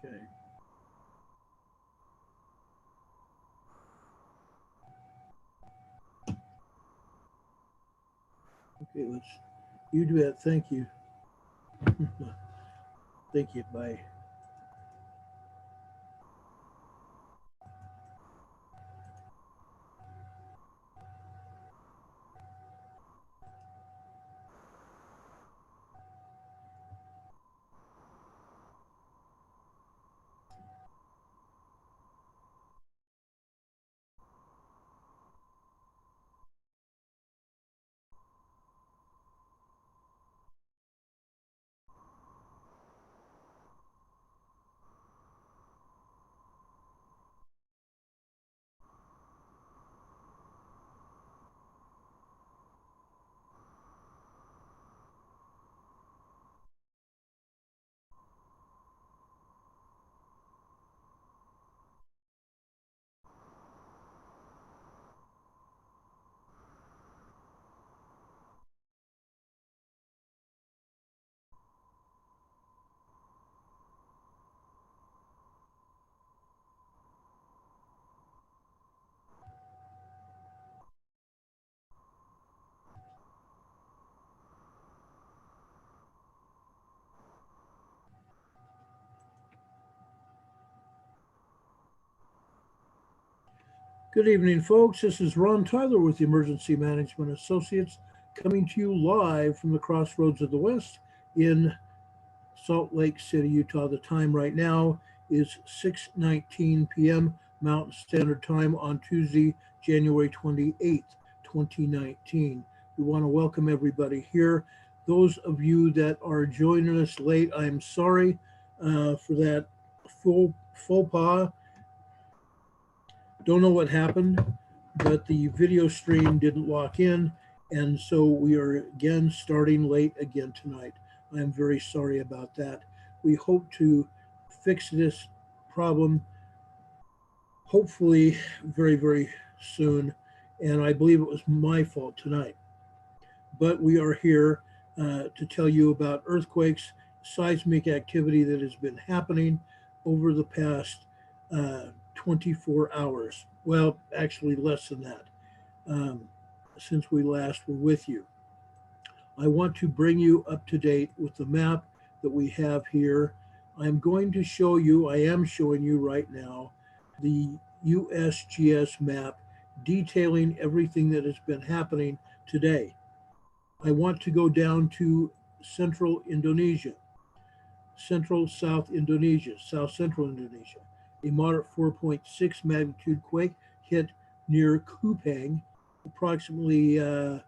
Okay. Okay, let's, you do that. Thank you. Thank you. Bye. Good evening, folks. This is Ron Tyler with the Emergency Management Associates coming to you live from the Crossroads of the West in Salt Lake City, Utah. The time right now is 6:19 p.m. Mountain Standard Time on Tuesday, January 28th, 2019. We want to welcome everybody here. Those of you that are joining us late, I'm sorry for that faux pas. Don't know what happened, but the video stream didn't lock in, and so we are again starting late again tonight. I am very sorry about that. We hope to fix this problem hopefully very, very soon, and I believe it was my fault tonight. But we are here to tell you about earthquakes, seismic activity that has been happening over the past 24 hours. Well, actually less than that, since we last were with you. I want to bring you up to date with the map that we have here. I'm going to show you, I am showing you right now, the USGS map detailing everything that has been happening today. I want to go down to central Indonesia, central South Indonesia, South Central Indonesia. A moderate 4.6 magnitude quake hit near Kupang, approximately, I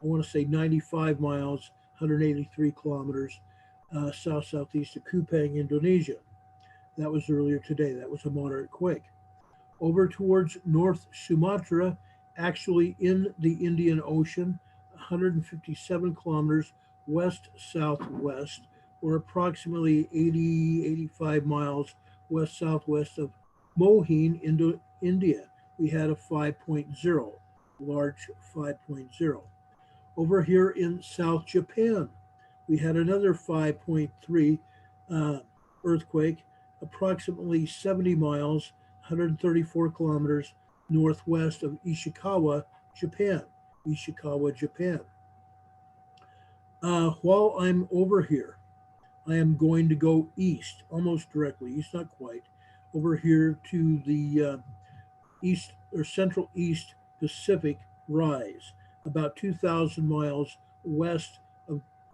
want to say 95 miles, 183 kilometers south-southeast of Kupang, Indonesia. That was earlier today. That was a moderate quake. Over towards North Sumatra, actually in the Indian Ocean, 157 kilometers west-southwest, or approximately 80, 85 miles west-southwest of Mohin, India. We had a 5.0, large 5.0. Over here in South Japan, we had another 5.3 earthquake, approximately 70 miles, 134 kilometers northwest of Ishikawa, Japan. Ishikawa, Japan. While I'm over here, I am going to go east, almost directly, east not quite, over here to the east or central east Pacific rise, about 2,000 miles west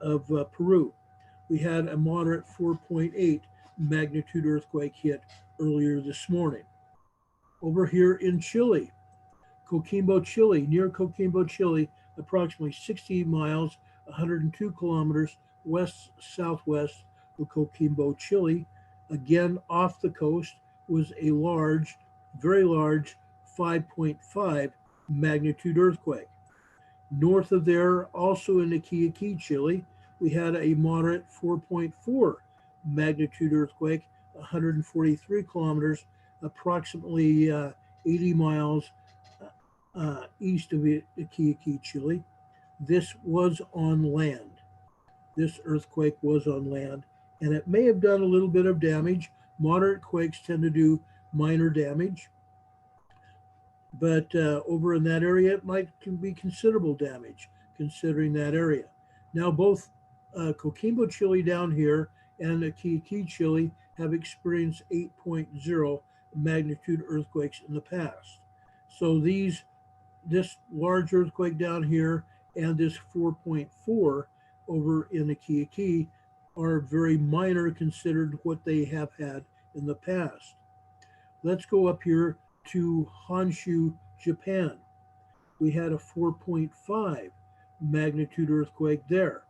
of Peru. We had a moderate 4.8 magnitude earthquake hit earlier this morning. Over here in Chile, Coquimbo, Chile, near Coquimbo, Chile, approximately 60 miles, 102 kilometers west southwest of Coquimbo, Chile. Again, off the coast was a large, very large 5.5 magnitude earthquake. North of there, also in Iquique, Chile, we had a moderate 4.4 magnitude earthquake, 143 kilometers, approximately 80 miles east of Iquique, Chile. This was on land. This earthquake was on land, and it may have done a little bit of damage. Moderate quakes tend to do minor damage, but over in that area, it might be considerable damage considering that area. Now, both Coquimbo, Chile down here and Kiki, Chile have experienced 8.0 magnitude earthquakes in the past. So this large earthquake down here and this 4.4 over in the Kiki are very minor considered what they have had in the past. Let's go up here to Honshu, Japan. We had a 4.5 magnitude earthquake there.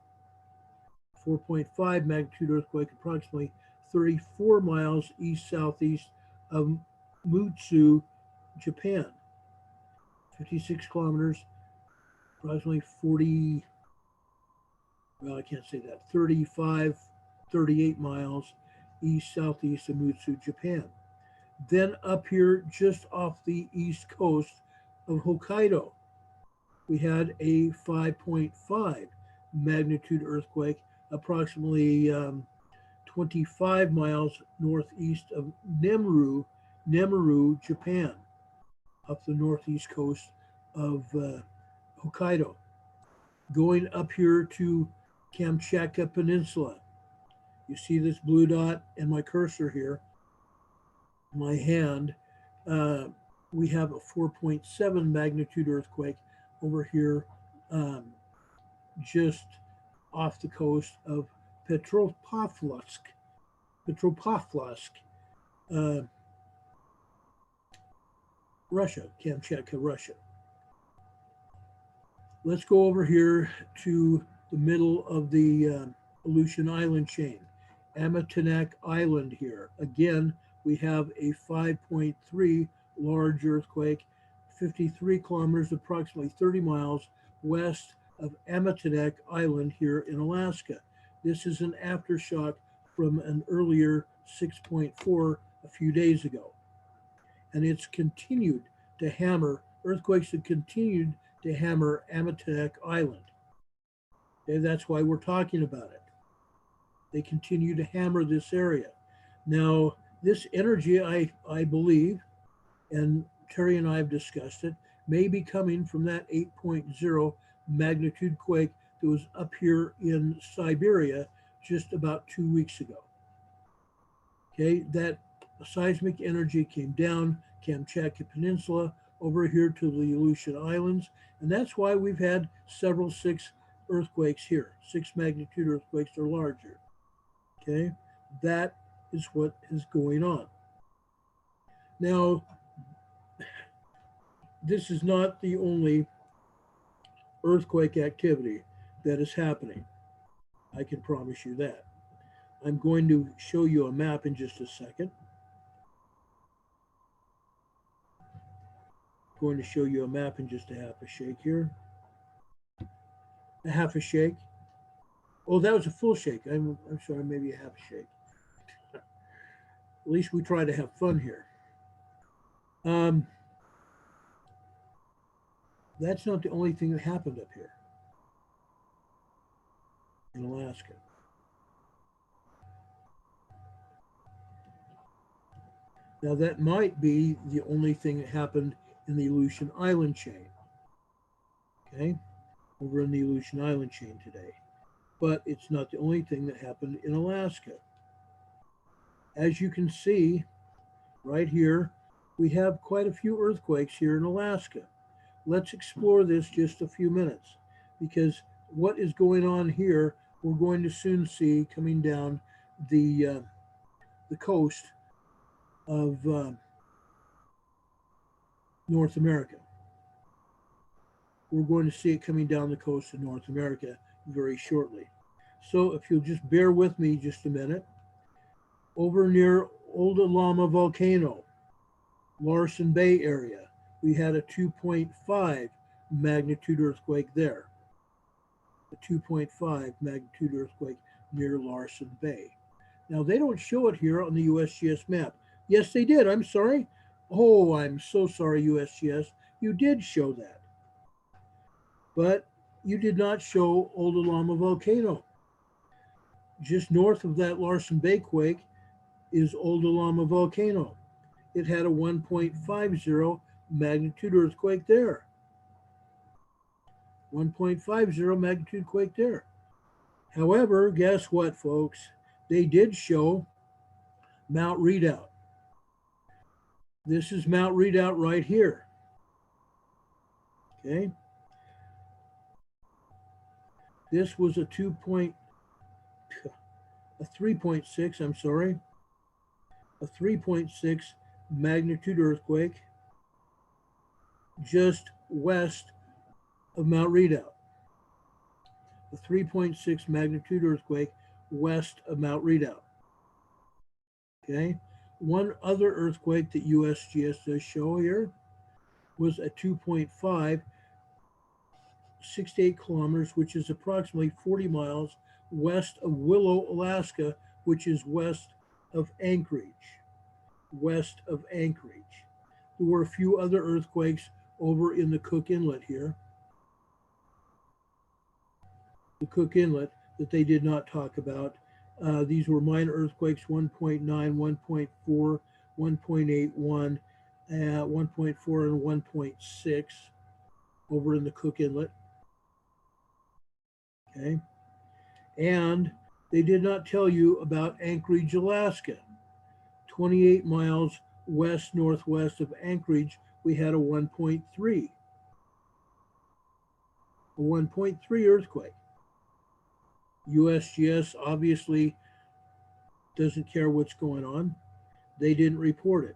4.5 magnitude earthquake, approximately 34 miles east-southeast of Mutsu, Japan. 56 kilometers, approximately 40, well, I can't say that, 35, 38 miles east-southeast of Mutsu, Japan. Then up here, just off the east coast of Hokkaido, we had a 5.5 magnitude earthquake, approximately 25 miles northeast of Nemuru, Japan, up the northeast coast of Hokkaido. Going up here to Kamchatka Peninsula. You see this blue dot and my cursor here, my hand. We have a 4.7 magnitude earthquake over here just off the coast of Petropavlovsk, Russia, Kamchatka, Russia. Let's go over here to the middle of the Aleutian Island chain, Amatinak Island here. Again, we have a 5.3 large earthquake, 53 kilometers, approximately 30 miles west of Amatinak Island here in Alaska. This is an aftershock from an earlier 6.4 a few days ago. And it's continued to hammer, earthquakes have continued to hammer Amatinak Island. And that's why we're talking about it. They continue to hammer this area. Now, this energy, I believe, and Terry and I have discussed it, may be coming from that 8.0 magnitude quake that was up here in Siberia just about 2 weeks ago. Okay, that seismic energy came down Kamchatka Peninsula over here to the Aleutian Islands, and that's why we've had several 6 earthquakes here, 6 magnitude earthquakes or larger. Okay, that is what is going on. Now, this is not the only earthquake activity that is happening. I can promise you that. I'm going to show you a map in just a second. I'm going to show you a map in just a half a shake here. A half a shake. Oh, that was a full shake. I'm sorry, maybe a half a shake. At least we try to have fun here. That's not the only thing that happened up here in Alaska. Now that might be the only thing that happened in the Aleutian Island chain. Okay, over in the Aleutian Island chain today. But it's not the only thing that happened in Alaska. As you can see right here, we have quite a few earthquakes here in Alaska. Let's explore this just a few minutes, because what is going on here, we're going to soon see coming down the coast of North America. We're going to see it coming down the coast of North America very shortly. So if you'll just bear with me just a minute, over near Oldalama Volcano, Larsen Bay area, we had a 2.5 magnitude earthquake there. A 2.5 magnitude earthquake near Larsen Bay. Now they don't show it here on the USGS map. Yes, they did. I'm sorry. Oh, I'm so sorry, USGS. You did show that. But you did not show Oldalama Volcano. Just north of that Larsen Bay quake is Old Alama volcano. It had a 1.50 magnitude earthquake there. 1.50 magnitude quake there. However, guess what, folks? They did show Mount Redoubt. This is Mount Redoubt right here. Okay. This was a 3.6, I'm sorry, a 3.6 magnitude earthquake just west of Mount Redoubt. A 3.6 magnitude earthquake west of Mount Redoubt. Okay. One other earthquake that USGS does show here was a 2.5, 68 kilometers, which is approximately 40 miles west of Willow, Alaska, which is west of Anchorage. West of Anchorage. There were a few other earthquakes over in the Cook Inlet here. The Cook Inlet that they did not talk about. These were minor earthquakes, 1.9, 1.4, 1.81, 1.4, and 1.6 over in the Cook Inlet. Okay. And they did not tell you about Anchorage, Alaska. 28 miles west northwest of Anchorage, we had a 1.3. A 1.3 earthquake. USGS obviously doesn't care what's going on. They didn't report it.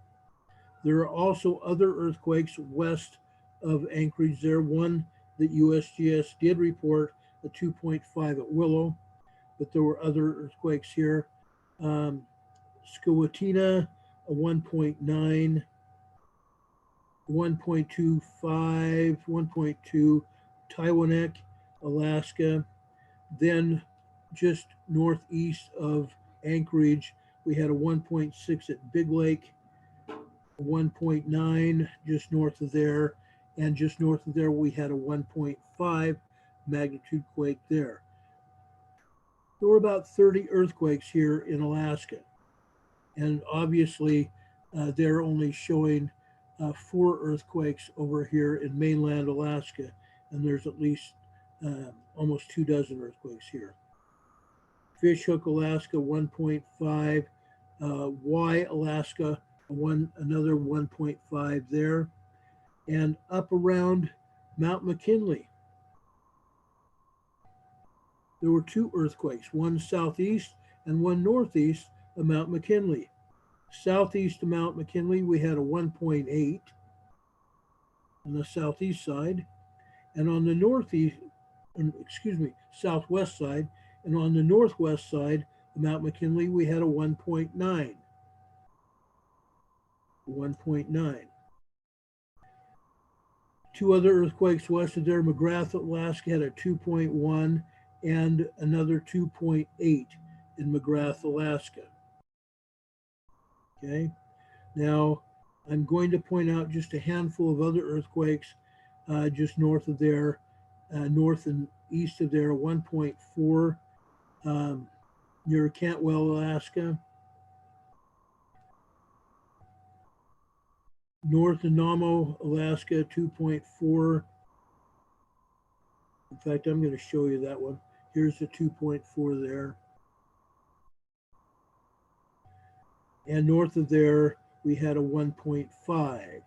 There are also other earthquakes west of Anchorage there. One that USGS did report, a 2.5 at Willow, but there were other earthquakes here. Scowatina, a 1.9, 1.25, 1.2, Taiwanek, Alaska. Then just northeast of Anchorage, we had a 1.6 at Big Lake, a 1.9 just north of there, and just north of there we had a 1.5 magnitude quake there. There were about 30 earthquakes here in Alaska, and obviously they're only showing 4 earthquakes over here in mainland Alaska, and there's at least almost 2 dozen earthquakes here. Fishhook, Alaska, 1.5. Y, Alaska, another 1.5 there. And up around Mount McKinley, there were 2 earthquakes, one southeast and one northeast of Mount McKinley. Southeast of Mount McKinley, we had a 1.8 on the southeast side. And on the southwest side, and on the northwest side of Mount McKinley, we had a 1.9. 1.9. 2 other earthquakes west of there. McGrath, Alaska had a 2.1 and another 2.8 in McGrath, Alaska. Okay. Now, I'm going to point out just a handful of other earthquakes just north of there, north and east of there, 1.4 near Cantwell, Alaska. North of Namo, Alaska, 2.4. In fact, I'm going to show you that one. Here's the 2.4 there. And north of there, we had a 1.5.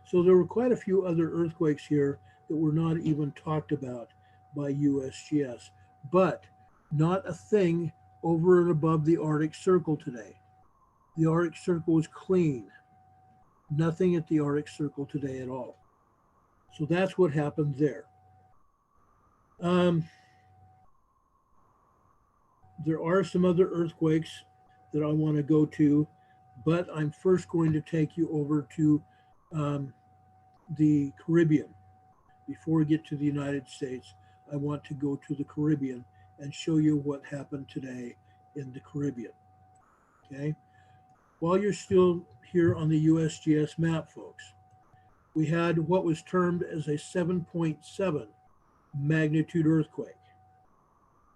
So there were quite a few other earthquakes here that were not even talked about by USGS, but not a thing over and above the Arctic Circle today. The Arctic Circle was clean. Nothing at the Arctic Circle today at all. So that's what happened there. There are some other earthquakes that I want to go to, but I'm first going to take you over to the Caribbean. Before we get to the United States, I want to go to the Caribbean and show you what happened today in the Caribbean. Okay. While you're still here on the USGS map, folks, we had what was termed as a 7.7 magnitude earthquake.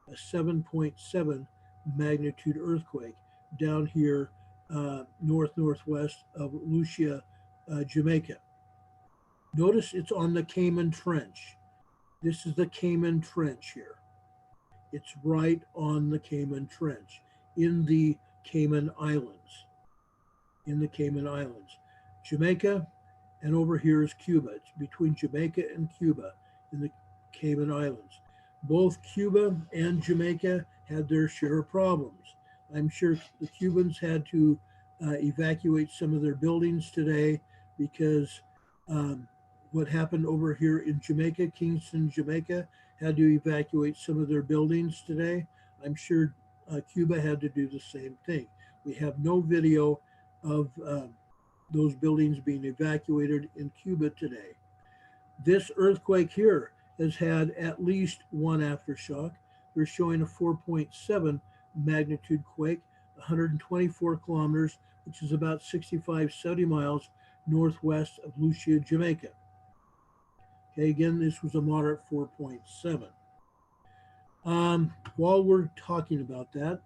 a 7.7 magnitude earthquake down here northwest of Lucia, Jamaica. Notice it's on the Cayman Trench. This is the Cayman Trench here. It's right on the Cayman Trench in the Cayman Islands. In the Cayman Islands. Jamaica, and over here is Cuba. It's between Jamaica and Cuba in the Cayman Islands. Both Cuba and Jamaica had their share of problems. I'm sure the Cubans had to evacuate some of their buildings today because what happened over here in Jamaica, Kingston, Jamaica, had to evacuate some of their buildings today. I'm sure Cuba had to do the same thing. We have no video of those buildings being evacuated in Cuba today. This earthquake here has had at least one aftershock. They're showing a 4.7 magnitude quake, 124 kilometers, which is about 65, 70 miles northwest of Lucia, Jamaica. Okay, again, this was a moderate 4.7. While we're talking about that,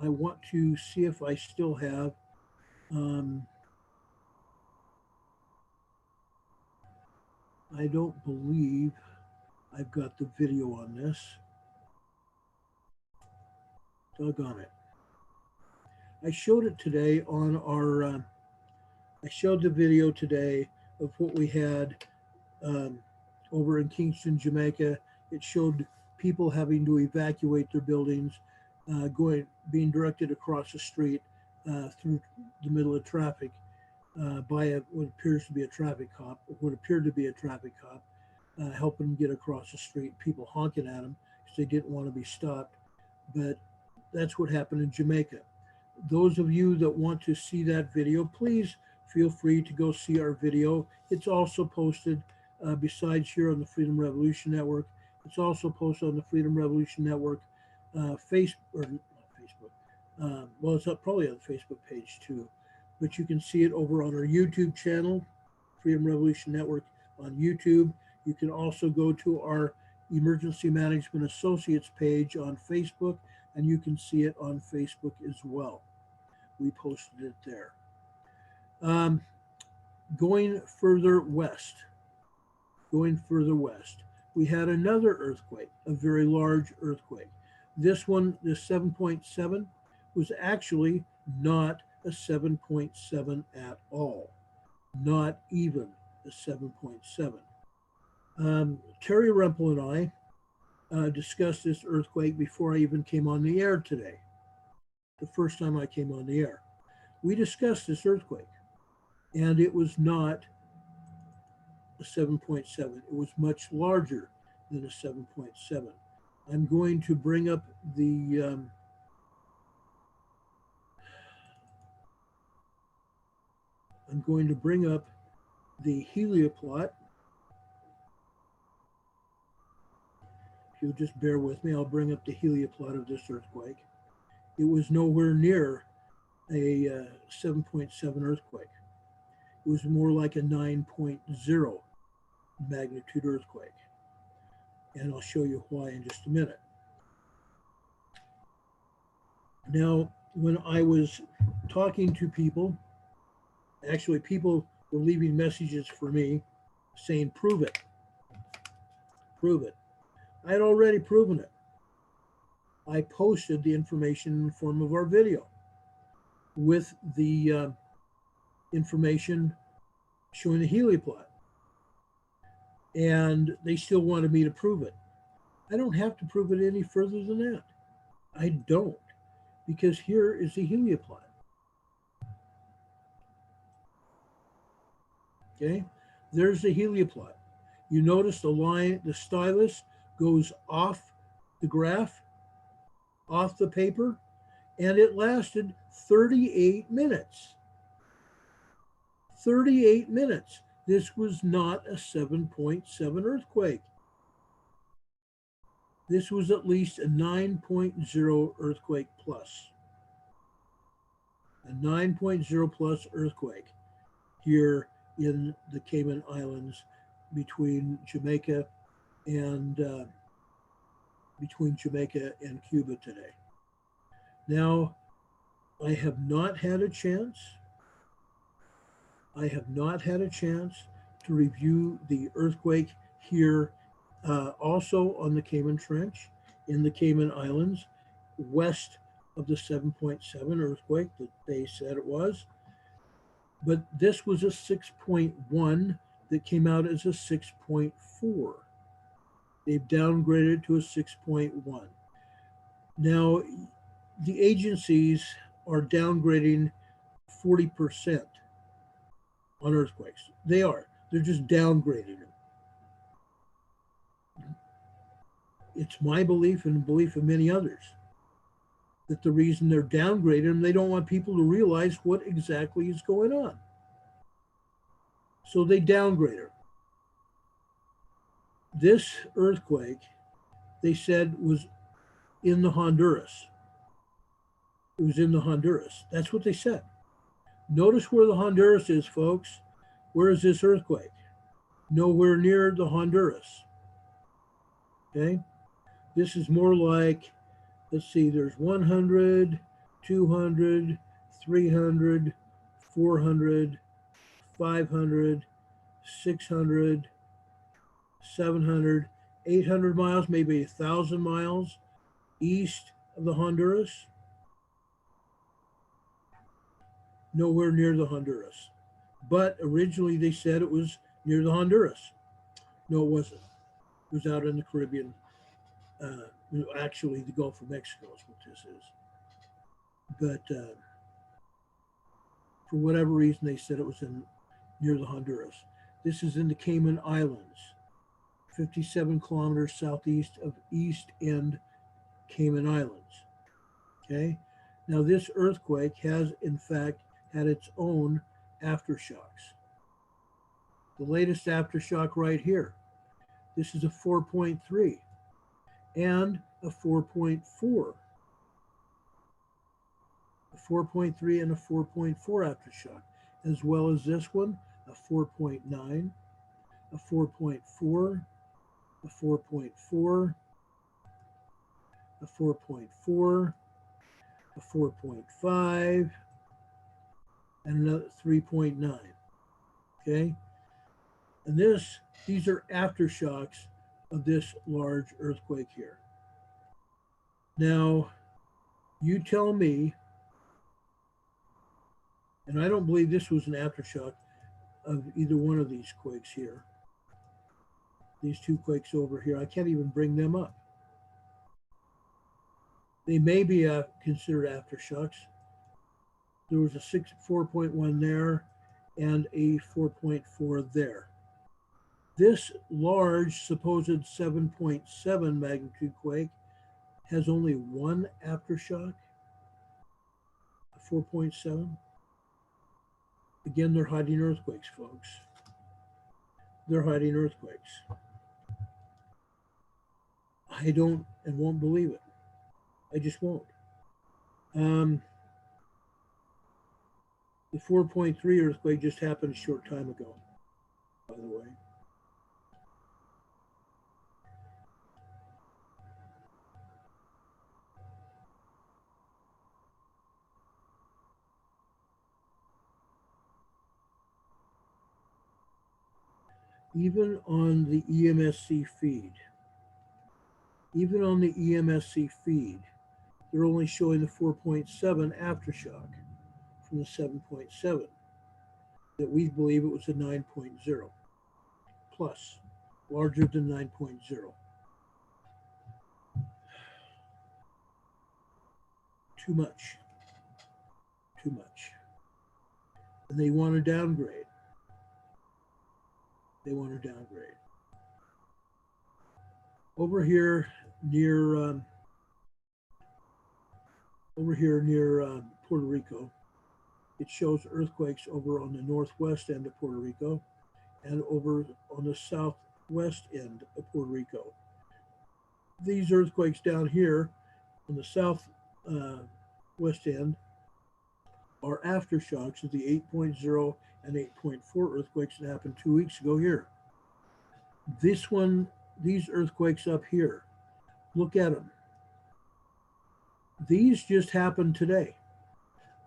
I want to see if I still have I don't believe I've got the video on this. Doggone it. I showed it today on our, I showed the video today of what we had over in Kingston, Jamaica. It showed people having to evacuate their buildings, being directed across the street through the middle of traffic by what appears to be a traffic cop, or what appeared to be a traffic cop, helping them get across the street, people honking at them because they didn't want to be stopped. But that's what happened in Jamaica. Those of you that want to see that video, please feel free to go see our video. It's also posted besides here on the Freedom Revolution Network. It's also posted on the Freedom Revolution Network Facebook. Well, it's up probably on the Facebook page too, but you can see it over on our YouTube channel, Freedom Revolution Network on YouTube. You can also go to our Emergency Management Associates page on Facebook, and you can see it on Facebook as well. We posted it there. Going further west, we had another earthquake, a very large earthquake. This one, this 7.7, was actually not a 7.7 at all, not even a 7.7. Terry Rempel and I discussed this earthquake before I even came on the air today, the first time I came on the air. We discussed this earthquake, and it was not a 7.7. It was much larger than a 7.7. I'm going to bring up the helioplot. If you'll just bear with me, I'll bring up the helioplot of this earthquake. It was nowhere near a 7.7 earthquake. It was more like a 9.0 magnitude earthquake. And I'll show you why in just a minute. Now, when I was talking to people, actually people were leaving messages for me saying, prove it, prove it. I had already proven it. I posted the information in the form of our video with the information showing the helioplot. And they still wanted me to prove it. I don't have to prove it any further than that. I don't, because here is the helioplot. Okay, there's the helioplot. You notice the line, the stylus goes off the graph, off the paper, and it lasted 38 minutes. 38 minutes. This was not a 7.7 earthquake. This was at least a 9.0 earthquake plus. A 9.0 plus earthquake here in the Cayman Islands between Jamaica and between Jamaica and Cuba today. Now, I have not had a chance. I have not had a chance to review the earthquake here, also on the Cayman Trench in the Cayman Islands, west of the 7.7 earthquake that they said it was. But this was a 6.1 that came out as a 6.4. They've downgraded to a 6.1. Now, the agencies are downgrading 40% on earthquakes. They are. They're just downgrading them. It's my belief and the belief of many others that the reason they're downgrading them, they don't want people to realize what exactly is going on. So they downgrade her. This earthquake, they said, was in the Honduras. It was in the Honduras. That's what they said. Notice where the Honduras is, folks. Where is this earthquake? Nowhere near the Honduras. Okay? This is more like, let's see, there's 100, 200, 300, 400, 500, 600, 700, 800 miles, maybe 1,000 miles east of the Honduras. Nowhere near the Honduras. But originally they said it was near the Honduras. No, it wasn't. It was out in the Caribbean. Actually, the Gulf of Mexico is what this is. But for whatever reason, they said it was near the Honduras. This is in the Cayman Islands, 57 kilometers southeast of East End Cayman Islands. Okay. Now, this earthquake has, in fact, had its own aftershocks. The latest aftershock right here. This is a 4.3 and a 4.4. A 4.3 and a 4.4 aftershock, as well as this one, a 4.9, a 4.4, a 4.4, a 4.4, a 4.5, and another 3.9. Okay? And these are aftershocks of this large earthquake here. Now, you tell me, and I don't believe this was an aftershock of either one of these quakes here. These two quakes over here, I can't even bring them up. They may be considered aftershocks. There was a 4.1 there and a 4.4 there. This large supposed 7.7 magnitude quake has only one aftershock, a 4.7. Again, they're hiding earthquakes, folks. They're hiding earthquakes. I don't and won't believe it. I just won't. The 4.3 earthquake just happened a short time ago, by the way. Even on the EMSC feed, they're only showing the 4.7 aftershock from the 7.7, that we believe it was a 9.0 plus, larger than 9.0. Too much. And they want to downgrade. Over here near Puerto Rico, it shows earthquakes over on the northwest end of Puerto Rico and over on the southwest end of Puerto Rico. These earthquakes down here on the southwest end are aftershocks of the 8.0 and 8.4 earthquakes that happened 2 weeks ago here. These earthquakes up here, Look at them. These just happened today.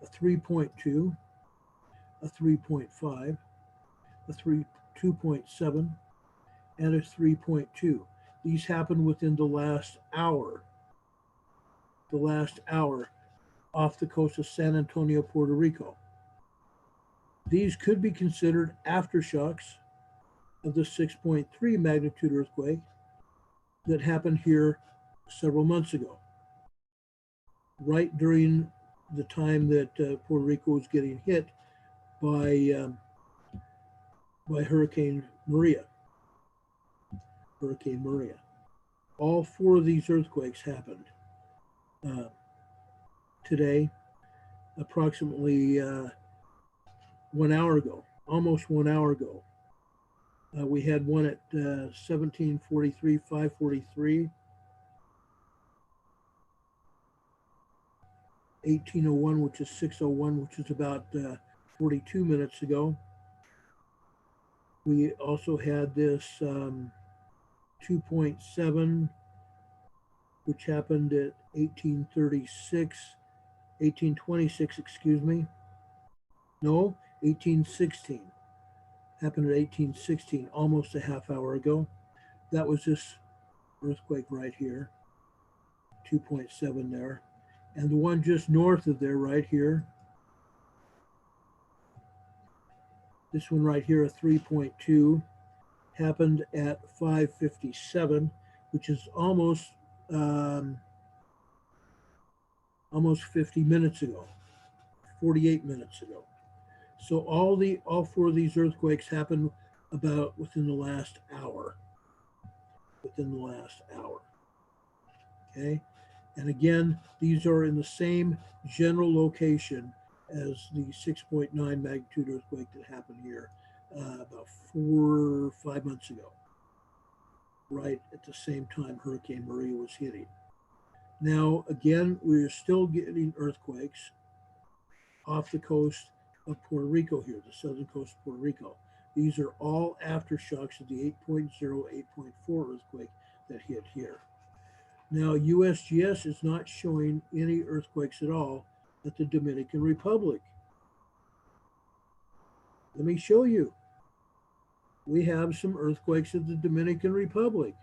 A 3.2, a 3.5, a 2.7, and a 3.2. These happened within the last hour. The last hour off the coast of San Antonio, Puerto Rico. These could be considered aftershocks of the 6.3 magnitude earthquake that happened here several months ago, right during the time that Puerto Rico was getting hit by Hurricane Maria. Hurricane Maria. All four of these earthquakes happened today, approximately 1 hour ago, almost 1 hour ago. We had one at 1743, 543, 1801, which is 601, which is about 42 minutes ago. We also had this 2.7, which happened at 1826, excuse me. No, 1816. Happened at 1816, almost a half hour ago. That was this earthquake right here, 2.7 there. And the one just north of there right here, this one right here, a 3.2, happened at 5:57, which is almost 50 minutes ago, 48 minutes ago. So all four of these earthquakes happened about within the last hour. Within the last hour. Okay. And again, these are in the same general location as the 6.9 magnitude earthquake that happened here about 4 or 5 months ago, right at the same time Hurricane Maria was hitting. Now, again, we're still getting earthquakes off the coast of Puerto Rico here, the southern coast of Puerto Rico. These are all aftershocks of the 8.0, 8.4 earthquake that hit here. Now, USGS is not showing any earthquakes at all at the Dominican Republic. Let me show you. We have some earthquakes at the Dominican Republic.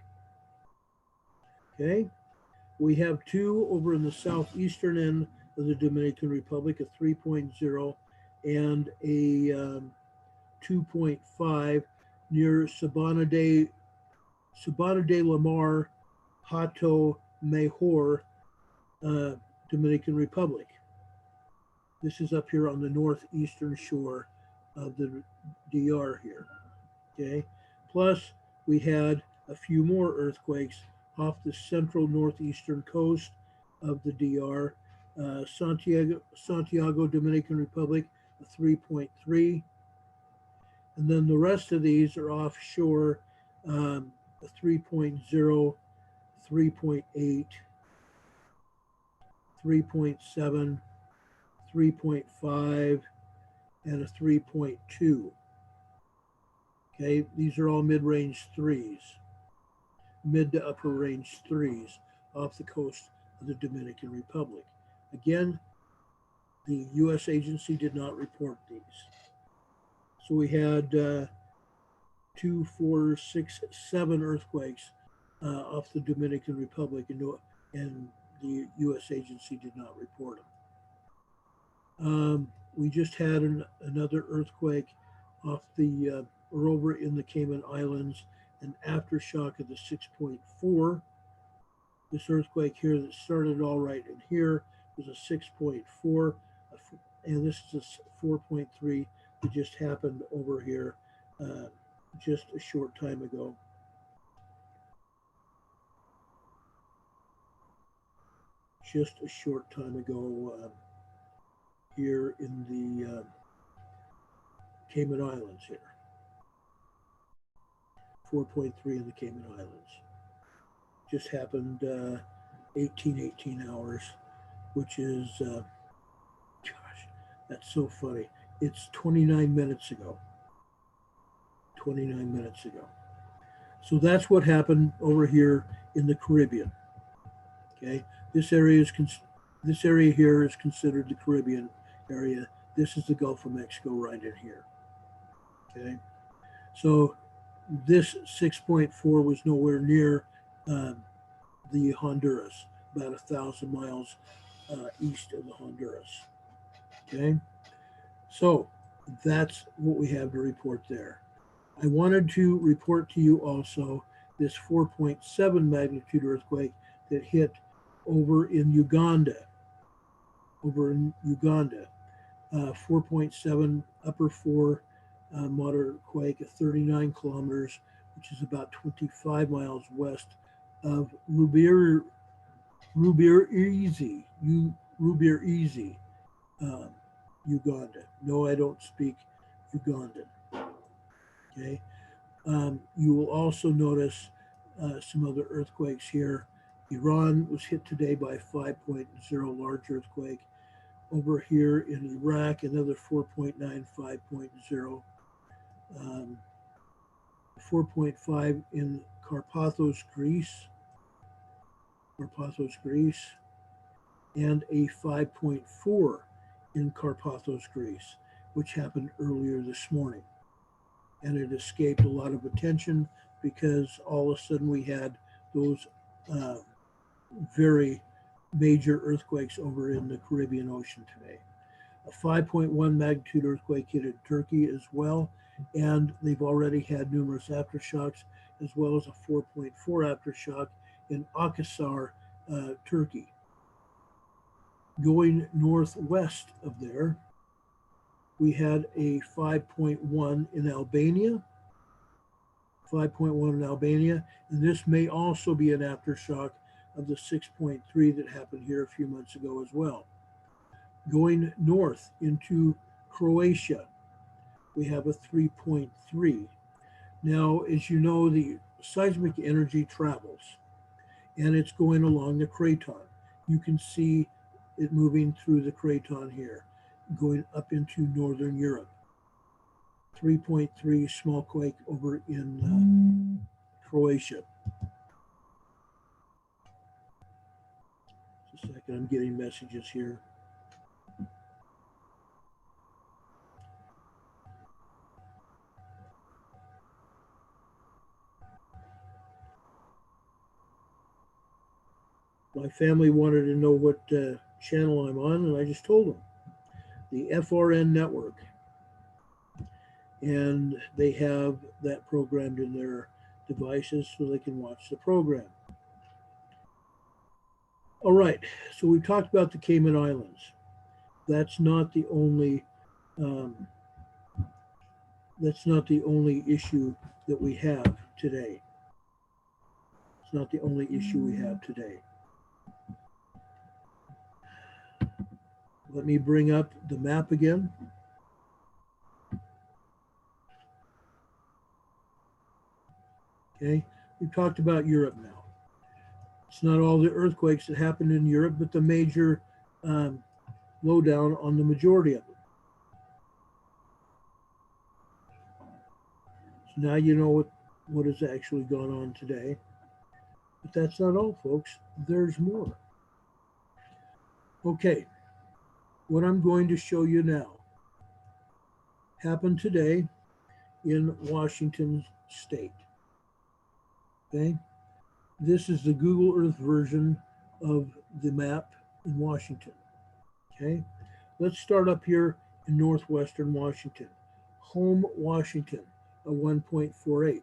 Okay. We have two over in the southeastern end of the Dominican Republic, a 3.0 and a 2.5 near Sabana de la Mar, Hato Mejor, Dominican Republic. This is up here on the northeastern shore of the DR here. Okay. Plus, we had a few more earthquakes off the central northeastern coast of the DR. Santiago, Dominican Republic, a 3.3. And then the rest of these are offshore, a 3.0, 3.8, 3.7, 3.5, and a 3.2. Okay, these are all mid-range threes, mid to upper range threes off the coast of the Dominican Republic. Again, the U.S. agency did not report these. So we had 2, 4, 6, 7 earthquakes off the Dominican Republic, and the U.S. agency did not report them. We just had another earthquake off the or over in the Cayman Islands, an aftershock of the 6.4. This earthquake here that started all right in here was a 6.4, and this is a 4.3 that just happened over here just a short time ago. Just a short time ago here in the Cayman Islands here. 4.3 in the Cayman Islands. Just happened 18 hours, which is, gosh, that's so funny. It's 29 minutes ago. 29 minutes ago. So that's what happened over here in the Caribbean. Okay, this area here is considered the Caribbean area. This is the Gulf of Mexico right in here. Okay, so this 6.4 was nowhere near uh, the Honduras, about 1,000 miles east of the Honduras. Okay, so that's what we have to report there. I wanted to report to you also this 4.7 magnitude earthquake that hit over in Uganda. 4.7 upper 4 moderate quake at 39 kilometers, which is about 25 miles west of Rubirizi, Uganda. No, I don't speak Ugandan. Okay. You will also notice some other earthquakes here. Iran was hit today by 5.0 large earthquake. Over here in Iraq, another 4.9, 5.0. 4.5 in Carpathos, Greece, and a 5.4 in Carpathos, Greece, which happened earlier this morning. And it escaped a lot of attention because all of a sudden we had those very major earthquakes over in the Caribbean Ocean today. A 5.1 magnitude earthquake hit Turkey as well, and they've already had numerous aftershocks, as well as a 4.4 aftershock in Akhisar, Turkey. Going northwest of there, we had a 5.1 in Albania, and this may also be an aftershock of the 6.3 that happened here a few months ago as well. Going north into Croatia, we have a 3.3. Now, as you know, the seismic energy travels, and it's going along the craton. You can see it moving through the craton here, going up into northern Europe. 3.3 small quake over in Croatia. Just a second, I'm getting messages here. My family wanted to know what channel I'm on, and I just told them. The FRN network. And they have that programmed in their devices so they can watch the program. All right, so we've talked about the Cayman Islands. That's not the only issue that we have today. It's not the only issue we have today. Let me bring up the map again. Okay, we've talked about Europe now. It's not all the earthquakes that happened in Europe, but the major lowdown on the majority of them. So now you know what has actually gone on today. But that's not all, folks. There's more. Okay, what I'm going to show you now happened today in Washington State. Okay, this is the Google Earth version of the map in Washington. Okay, let's start up here in northwestern Washington. Home, Washington, a 1.48.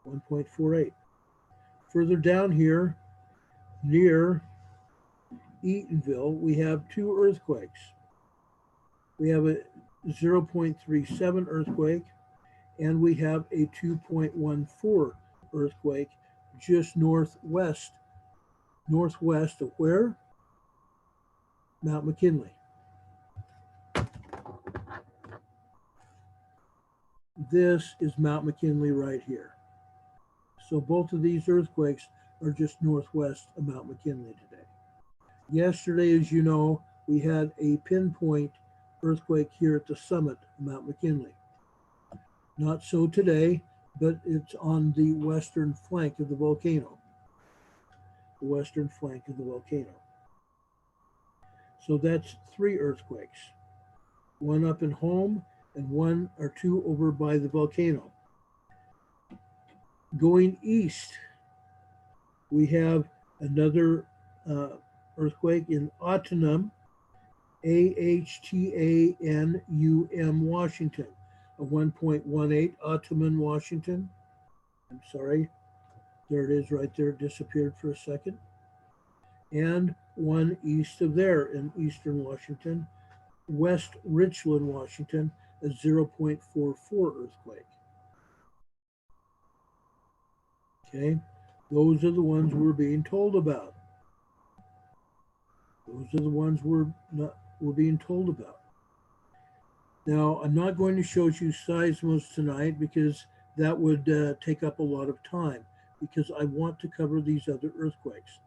1.48. Further down here, near Eatonville, we have two earthquakes. We have a 0.37 earthquake, and we have a 2.14 earthquake just northwest of where? Mount McKinley. This is Mount McKinley right here. So both of these earthquakes are just northwest of Mount McKinley today. Yesterday, as you know, we had a pinpoint earthquake here at the summit of Mount McKinley. Not so today, but it's on the western flank of the volcano. the western flank of the volcano. So that's 3 earthquakes, one up in home and 1 or 2 over by the volcano. Going east, we have another earthquake in Ahtanum, Ahtanum, Washington, a 1.18, Ahtanum, Washington. I'm sorry, there it is right there, it disappeared for a second. And 1 east of there in eastern Washington, West Richland, Washington, a 0.44 earthquake. Okay, those are the ones we're being told about. Those are the ones we're being told about. Now, I'm not going to show you seismos tonight because that would take up a lot of time, because I want to cover these other earthquakes.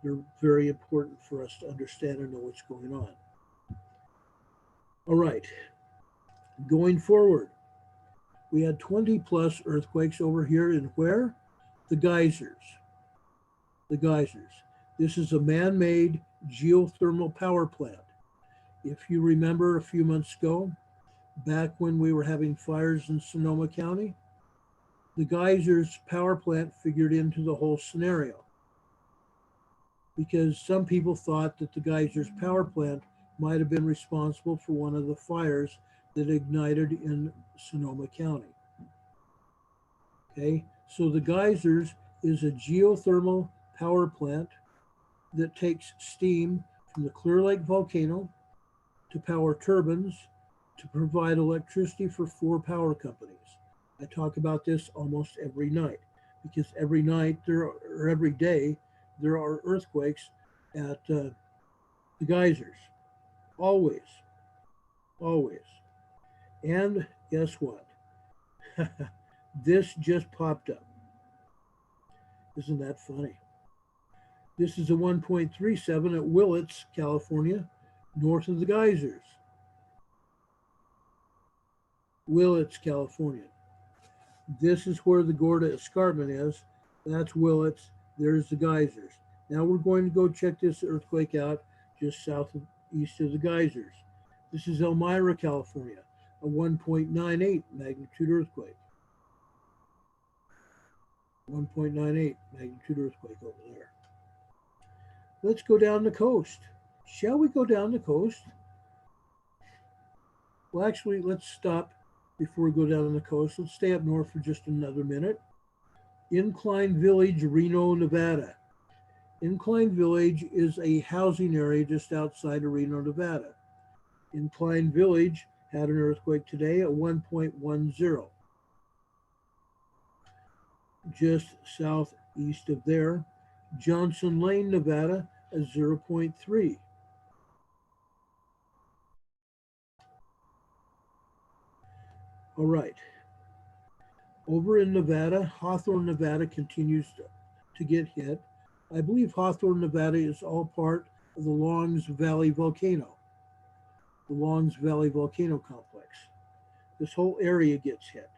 They're very important for us to understand and know what's going on. All right, going forward, we had 20 plus earthquakes over here in where? The geysers. The geysers. This is a man-made geothermal power plant. If you remember a few months ago, back when we were having fires in Sonoma County, the geysers power plant figured into the whole scenario, because some people thought that the geysers power plant might have been responsible for one of the fires that ignited in Sonoma County. Okay, so the geysers is a geothermal power plant that takes steam from the Clear Lake volcano to power turbines to provide electricity for 4 power companies. I talk about this almost every night, because every night or every day there are earthquakes at the geysers. Always. Always. And guess what? This just popped up. Isn't that funny? This is a 1.37 at Willits, California, north of the geysers. Willits, California. This is where the Gorda Escarpment is. That's Willits. There's the geysers. Now we're going to go check this earthquake out just east of the geysers. This is Elmira, California, a 1.98 magnitude earthquake. 1.98 magnitude earthquake over there. Let's go down the coast. Shall we go down the coast? Well, actually, let's stop before we go down the coast. Let's stay up north for just another minute. Incline Village, Reno, Nevada. Incline Village is a housing area just outside of Reno, Nevada. Incline Village had an earthquake today at 1.10. Just southeast of there, Johnson Lane, Nevada, at 0.3. All right. Over in Nevada, Hawthorne, Nevada continues to get hit. I believe Hawthorne, Nevada is all part of the Longs Valley volcano, the Longs Valley volcano complex. This whole area gets hit.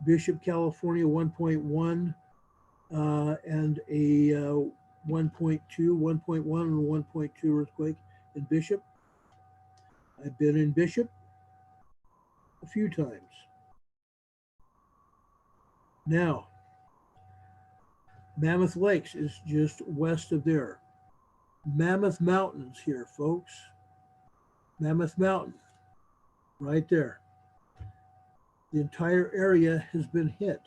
Bishop, California, 1.1 and a 1.2, 1.1 and 1.2 earthquake in Bishop. I've been in Bishop a few times. Now, Mammoth Lakes is just west of there. Mammoth Mountains here, folks. Mammoth Mountain, right there. The entire area has been hit.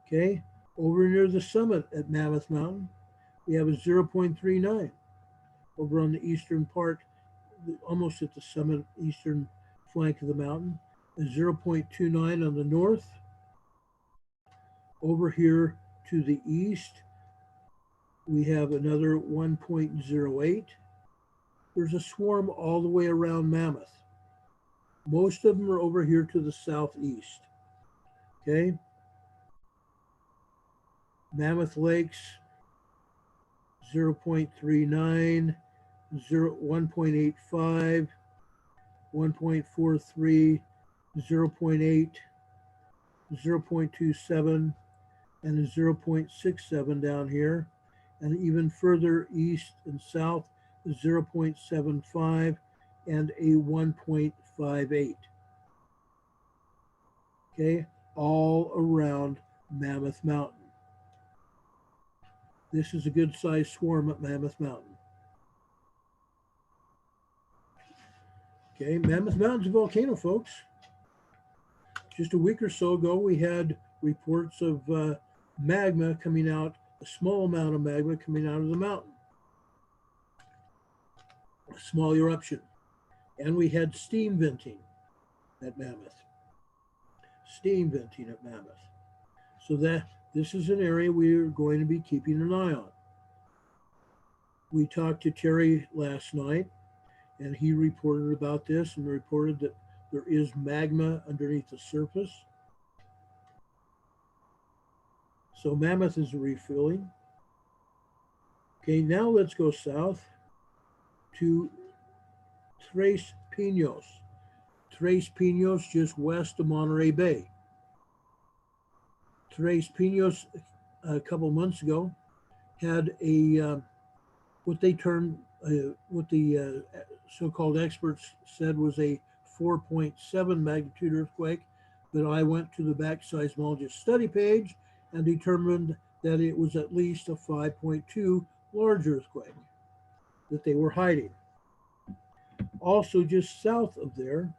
Okay, over near the summit at Mammoth Mountain, we have a 0.39. Over on the eastern part, almost at the summit, eastern flank of the mountain, a 0.29 on the north. Over here to the east, we have another 1.08. There's a swarm all the way around Mammoth. Most of them are over here to the southeast. Okay. Mammoth Lakes, 0.39, 1.85, 1.43, 0.8, 0.27, and a 0.67 down here. and even further east and south, 0.75 and a 1.58. Okay, all around Mammoth Mountain. This is a good sized swarm at Mammoth Mountain. Okay, Mammoth Mountain's a volcano, folks. Just a week or so ago, we had reports of magma coming out, a small amount of magma coming out of the mountain, a small eruption. And we had steam venting at Mammoth. Steam venting at Mammoth. So that this is an area we're going to be keeping an eye on. We talked to Terry last night, and he reported about this and reported that there is magma underneath the surface. So Mammoth is refilling. Okay, now let's go south to Tres Pinos. Tres Pinos, just west of Monterey Bay. Tres Pinos, a couple months ago, had a what they termed, what the so-called experts said was a 4.7 magnitude earthquake. But I went to the back seismologist study page and determined that it was at least a 5.2 large earthquake that they were hiding. Also, just south of there,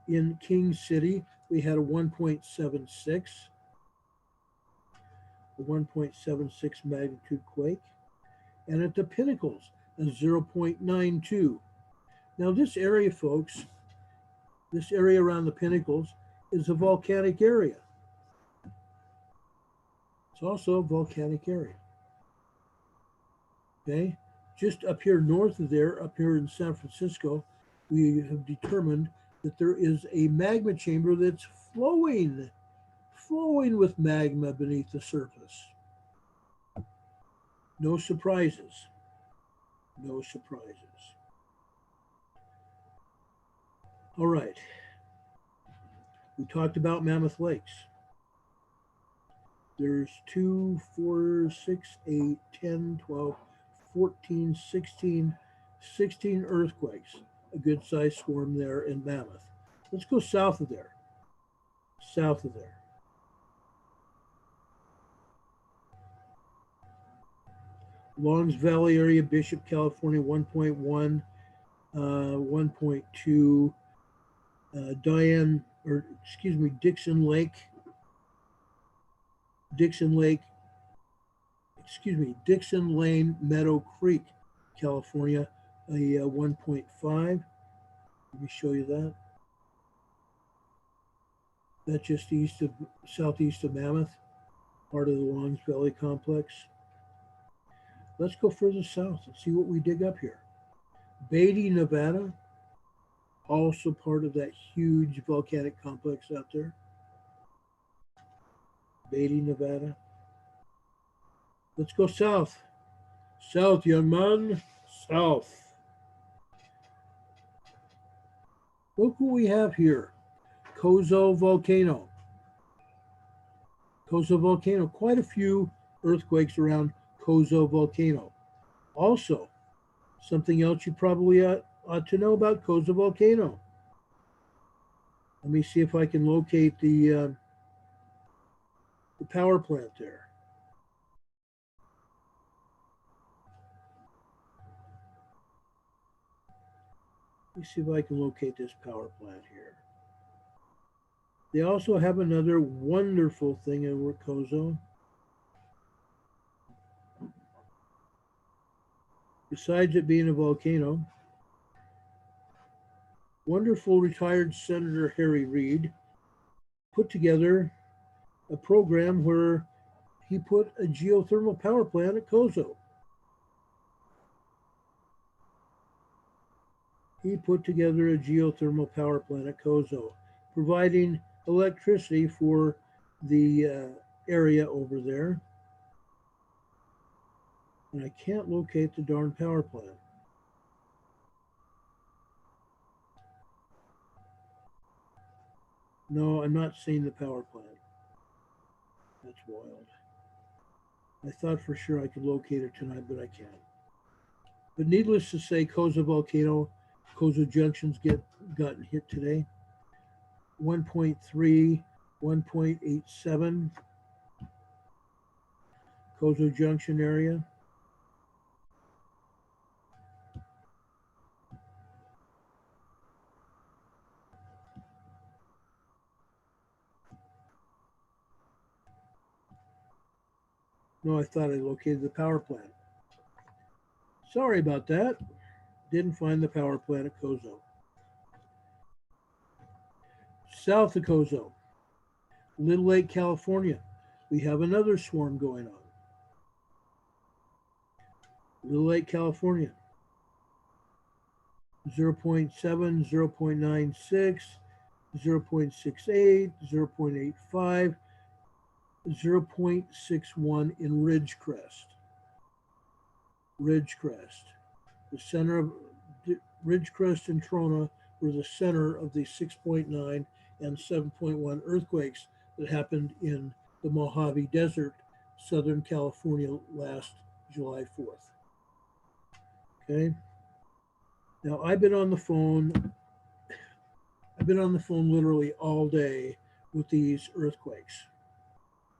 in King City, we had a 1.76, magnitude quake, and at the Pinnacles, a 0.92. Now, this area, folks, this area around the Pinnacles is a volcanic area. It's also a volcanic area. Okay, just up here north of there, up here in San Francisco, we have determined that there is a magma chamber that's flowing with magma beneath the surface. No surprises. No surprises. All right. We talked about Mammoth Lakes. There's 2, 4, 6, 8, 10, 12, 14, 16 earthquakes. A good sized swarm there in Mammoth. Let's go south of there. South of there. Longs Valley area, Bishop, California, 1.1, 1.2. Dixon Lake, Dixon Lane, Meadow Creek, California, a 1.5. Let me show you that. That's just southeast of Mammoth, part of the Longs Valley complex. Let's go further south and see what we dig up here. Beatty, Nevada, also part of that huge volcanic complex out there. Beatty, Nevada. Let's go south. South, young man. South. Look what we have here. Coso volcano. Coso volcano. Quite a few earthquakes around Coso volcano. Also, something else you probably ought to know about Coso volcano. Let me see if I can locate the power plant there. Let me see if I can locate this power plant here. They also have another wonderful thing in Coso. Besides it being a volcano, wonderful retired Senator Harry Reid put together a program where he put a geothermal power plant at Coso. He put together a geothermal power plant at Coso, providing electricity for the area over there. And I can't locate the darn power plant. No, I'm not seeing the power plant. That's wild. I thought for sure I could locate it tonight, but I can't. But needless to say, Koza volcano, Koza junctions gotten hit today. 1.3, 1.87, Koza Junction area. No, I thought I located the power plant. Sorry about that. Didn't find the power plant at Kozo. South of Kozo, Little Lake, California. We have another swarm going on. Little Lake, California. 0.7, 0.96, 0.68, 0.85, 0.61 in Ridgecrest. Ridgecrest. The center of Ridgecrest and Trona were the center of the 6.9 and 7.1 earthquakes that happened in the Mojave Desert, Southern California, last July 4th. Okay. Now I've been on the phone literally all day with these earthquakes,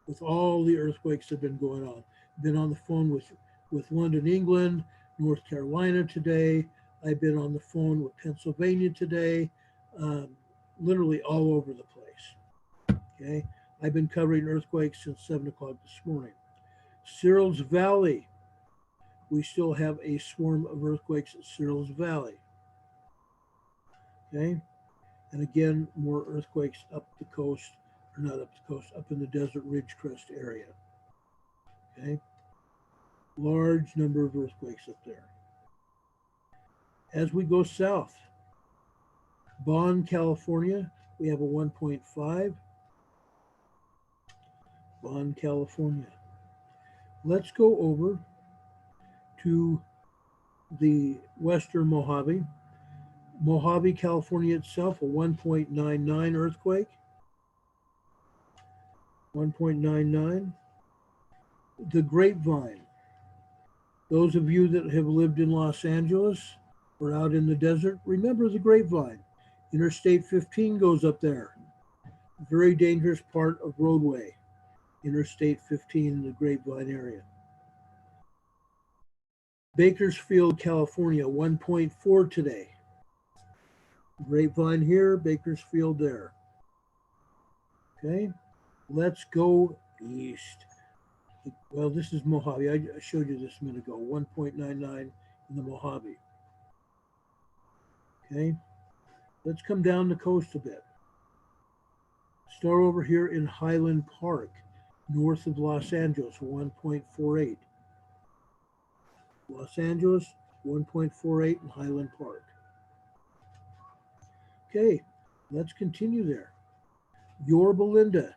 with all the earthquakes that have been going on. I've been on the phone with London, England, North Carolina today. I've been on the phone with Pennsylvania today, literally all over the place. Okay, I've been covering earthquakes since 7 o'clock this morning. Cyril's Valley, we still have a swarm of earthquakes at Cyril's Valley. Okay, and again, more earthquakes up the coast, or not up the coast, up in the Desert Ridgecrest area. Okay, large number of earthquakes up there. As we go south, Bonn, California, we have a 1.5. Bonn, California. Let's go over to the western Mojave. Mojave, California itself, a 1.99 earthquake. 1.99. The Grapevine. Those of you that have lived in Los Angeles or out in the desert, remember the Grapevine. Interstate 15 goes up there. Very dangerous part of roadway. Interstate 15 in the Grapevine area. Bakersfield, California, 1.4 today. Grapevine here, Bakersfield there. Okay, let's go east. Well, this is Mojave. I showed you this a minute ago, 1.99 in the Mojave. Okay, let's come down the coast a bit. Start over here in Highland Park, north of Los Angeles, 1.48. Los Angeles, 1.48 in Highland Park. Okay, let's continue there. Yorba Linda,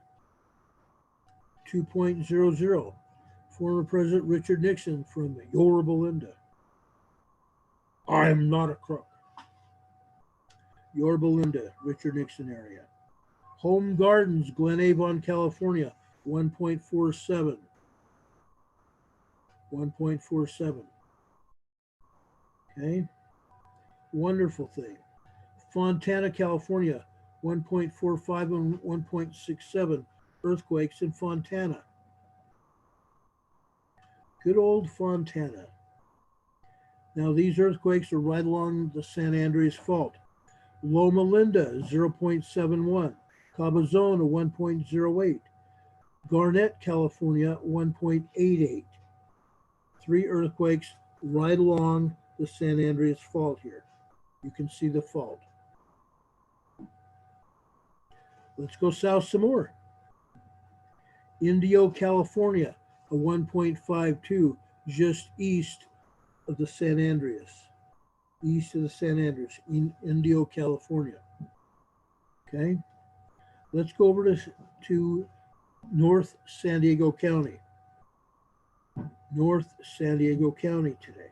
2.00. Former President Richard Nixon from Yorba Linda. I'm not a crook. Yorba Linda, Richard Nixon area. Home Gardens, Glen Avon, California, 1.47. 1.47. Okay, wonderful thing. Fontana, California, 1.45 and 1.67 earthquakes in Fontana. Good old Fontana. Now these earthquakes are right along the San Andreas Fault. Loma Linda, 0.71. Cabazon, 1.08. Garnett, California, 1.88. 3 earthquakes right along the San Andreas Fault here. You can see the fault. Let's go south some more. Indio, California, a 1.52, just east of the San Andreas. East of the San Andreas, in Indio, California. Okay, let's go over to North San Diego County. North San Diego County today.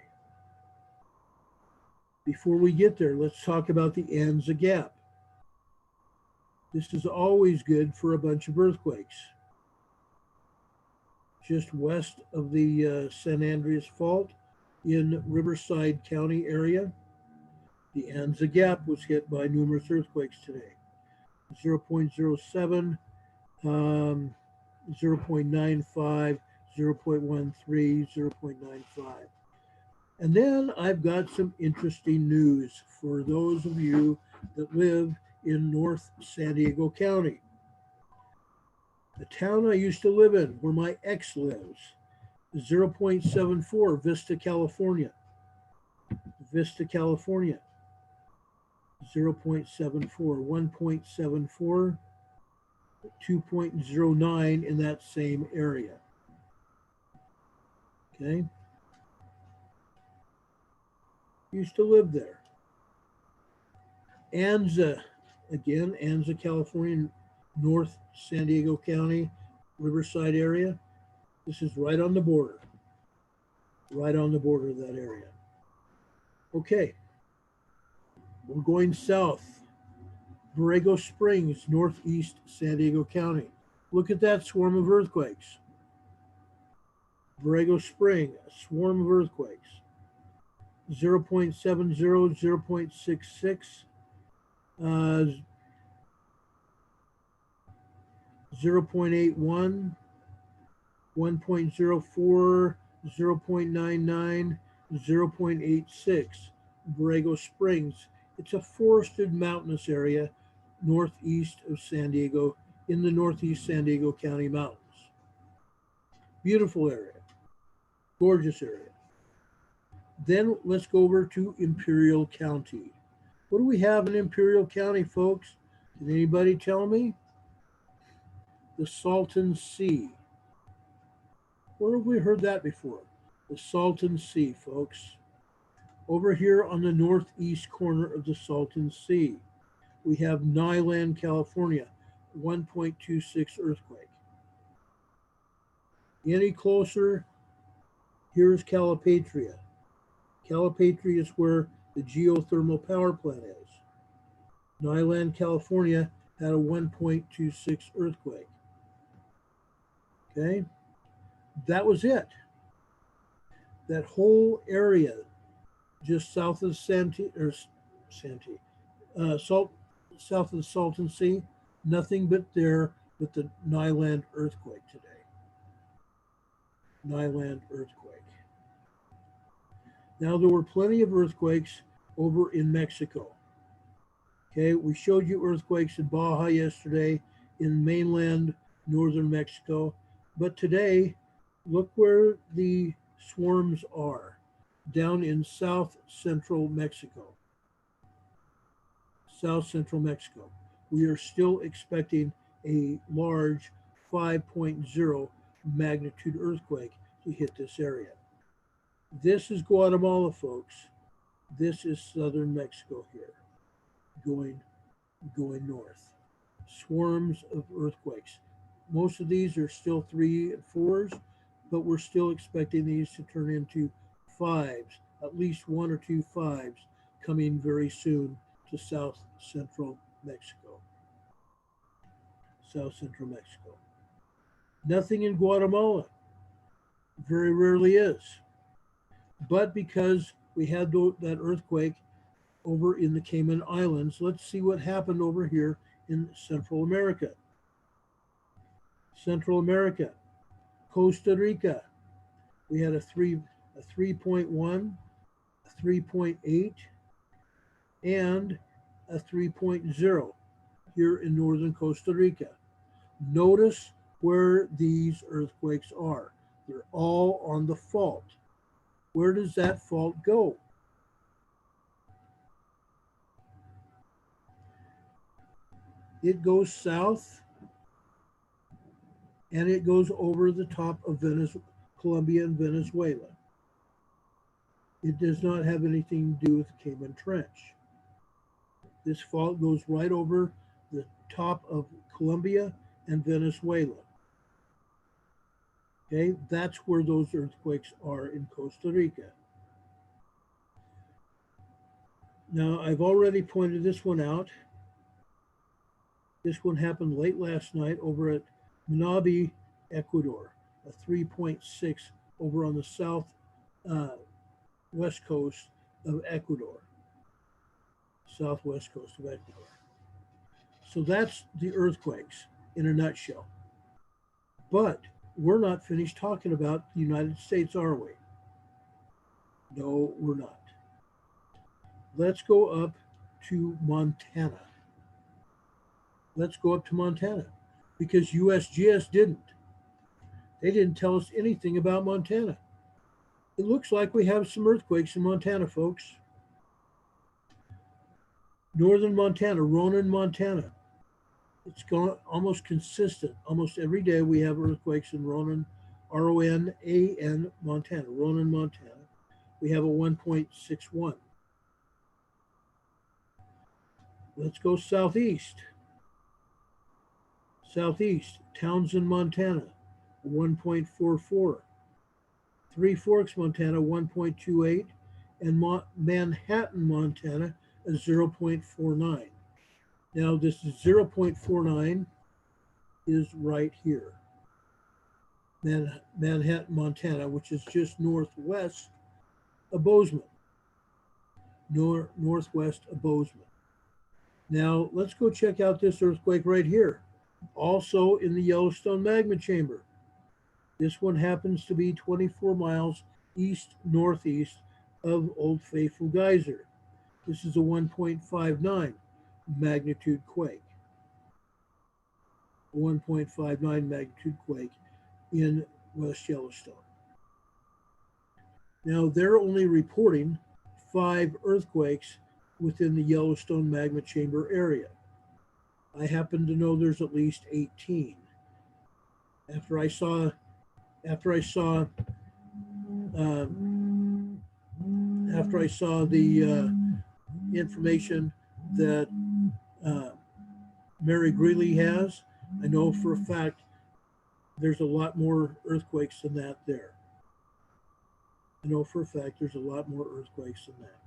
Before we get there, let's talk about the Anza Gap. This is always good for a bunch of earthquakes. just west of the San Andreas Fault in Riverside County area. The Anza Gap was hit by numerous earthquakes today. 0.07, 0.95, 0.13, 0.95. And then I've got some interesting news for those of you that live in North San Diego County. The town I used to live in, where my ex lives, 0.74, Vista, California. Vista, California, 0.74, 1.74, 2.09 in that same area. Okay. Used to live there. Anza, again, Anza, California, North San Diego County, Riverside area. This is right on the border. Right on the border of that area. Okay. We're going south. Borrego Springs, northeast San Diego County. Look at that swarm of earthquakes. Borrego Spring, a swarm of earthquakes. 0.70, 0.66, 0.81, 1.04, 0.99, 0.86. Borrego Springs. It's a forested mountainous area northeast of San Diego, in the northeast San Diego County mountains. Beautiful area, gorgeous area. Then let's go over to Imperial County. What do we have in Imperial County, folks? Can anybody tell me? The Salton Sea. Where have we heard that before? The Salton Sea, folks. Over here on the northeast corner of the Salton Sea, we have Nyland, California, 1.26 earthquake. Any closer, here's Calipatria. Calipatria is where the geothermal power plant is. Nyland, California had a 1.26 earthquake. Okay, that was it. That whole area just south of south of the Salton Sea, nothing but there with the Nyland earthquake today. Nyland earthquake. Now, there were plenty of earthquakes over in Mexico. Okay, we showed you earthquakes in Baja yesterday, in mainland northern Mexico. But today, look where the swarms are, down in south central Mexico. South central Mexico. We are still expecting a large 5.0 magnitude earthquake to hit this area. This is Guatemala, folks. This is southern Mexico here, going north. Swarms of earthquakes. Most of these are still 3 and 4s, but we're still expecting these to turn into 5s, at least 1 or 2 5s coming very soon to south central Mexico. South central Mexico. Nothing in Guatemala. Very rarely is. But because we had that earthquake over in the Cayman Islands, let's see what happened over here in Central America. Central America, Costa Rica, we had a 3.1, a 3.8, and a 3.0 here in northern Costa Rica. Notice where these earthquakes are. They're all on the fault. Where does that fault go? It goes south, and it goes over the top of Colombia and Venezuela. It does not have anything to do with the Cayman Trench. This fault goes right over the top of Colombia and Venezuela. Okay, that's where those earthquakes are in Costa Rica. Now, I've already pointed this one out. This one happened late last night over at Manabi, Ecuador. a 3.6 over on the south uh, west coast of Ecuador, southwest coast of Ecuador. So that's the earthquakes in a nutshell. But we're not finished talking about the United States, are we? No, we're not. Let's go up to Montana. Let's go up to Montana because USGS didn't. They didn't tell us anything about Montana. It looks like we have some earthquakes in Montana, folks. Northern Montana, Ronan, Montana. It's gone almost consistent. Almost every day we have earthquakes in Ronan, Ronan, Montana. Ronan, Montana. We have a 1.61. Let's go southeast. Southeast, Townsend, Montana, 1.44. Three Forks, Montana, 1.28. And Manhattan, Montana, a 0.49. Now, this 0.49 is right here. Manhattan, Montana, which is just northwest of Bozeman. Northwest of Bozeman. Now, let's go check out this earthquake right here, also in the Yellowstone magma chamber. This one happens to be 24 miles east-northeast of Old Faithful Geyser. This is a 1.59 magnitude quake. 1.59 magnitude quake in West Yellowstone. Now, they're only reporting 5 earthquakes within the Yellowstone magma chamber area. I happen to know there's at least 18. After I saw the information that Mary Greeley has, I know for a fact there's a lot more earthquakes than that there. I know for a fact there's a lot more earthquakes than that.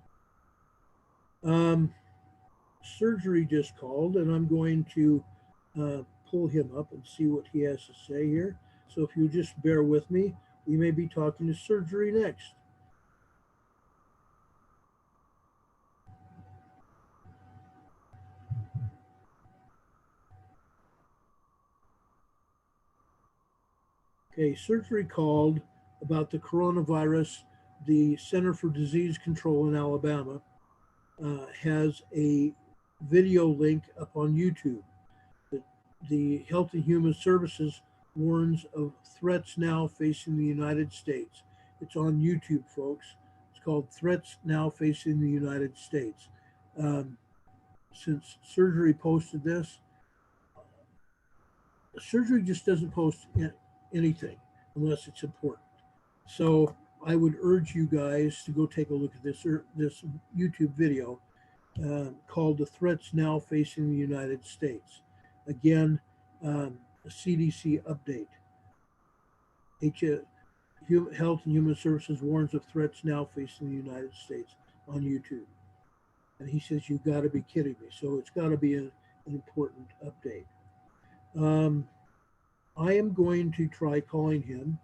Surgery just called, and I'm going to pull him up and see what he has to say here. So if you just bear with me, we may be talking to surgery next. Okay, surgery called about the coronavirus. The Center for Disease Control in Alabama has a video link up on YouTube. The Health and Human Services warns of threats now facing the United States. It's on YouTube, folks. It's called Threats Now Facing the United States. Since surgery posted this, surgery just doesn't post anything unless it's important. So I would urge you guys to go take a look at this YouTube video called The Threats Now Facing the United States. Again, a CDC update. Health and Human Services warns of threats now facing the United States on YouTube. And he says, you've got to be kidding me. So it's got to be an important update. I am going to try calling him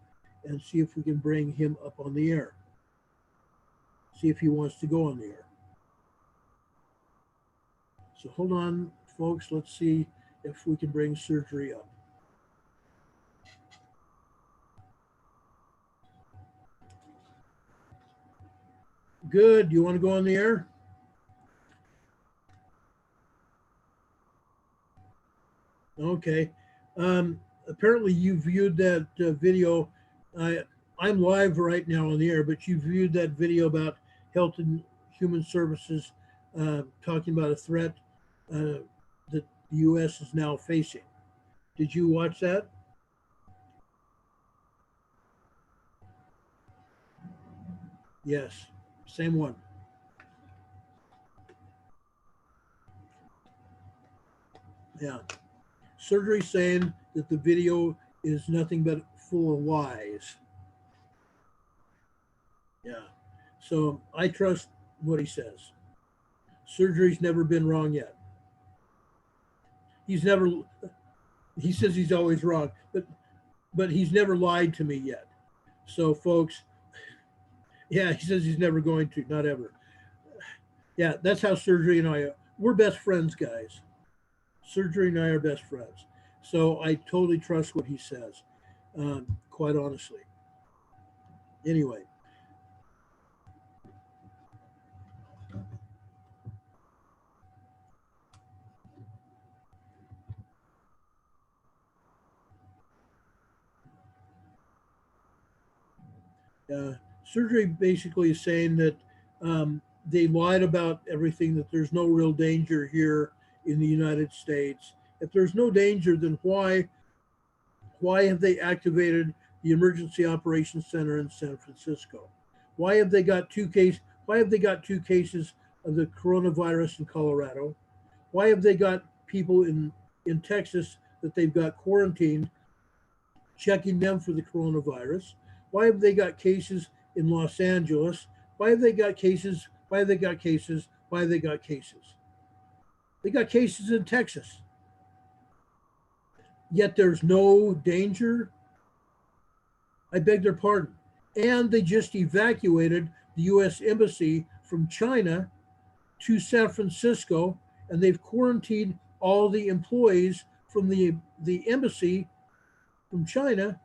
and see if we can bring him up on the air. See if he wants to go on the air. So hold on, folks. Let's see if we can bring surgery up. Good. You want to go on the air? Okay. Apparently you viewed that video. I'm live right now on the air, but you viewed that video about Health and Human Services talking about a threat that the U.S. is now facing. Did you watch that? Yes, same one. Yeah. Surgery saying that the video is nothing but full of lies. Yeah. So I trust what he says. Surgery's never been wrong yet. He says he's always wrong, but but he's never lied to me yet. So, folks, yeah, he says he's never going to, not ever. Yeah, that's how Surgery and I are. We're best friends, guys. Surgery and I are best friends. So I totally trust what he says, quite honestly. Anyway, uh, Surgery basically is saying that they lied about everything, that there's no real danger here in the United States. If there's no danger, then why have they activated the Emergency Operations Center in San Francisco? Why have they got Why have they got two cases of the coronavirus in Colorado? Why have they got people in Texas that they've got quarantined, checking them for the coronavirus? Why have they got cases in Los Angeles? Why have they got cases? Why have they got cases? Why have they got cases? They got cases in Texas. Yet there's no danger. I beg their pardon. And they just evacuated the US Embassy from China to San Francisco, and they've quarantined all the employees from the embassy from China.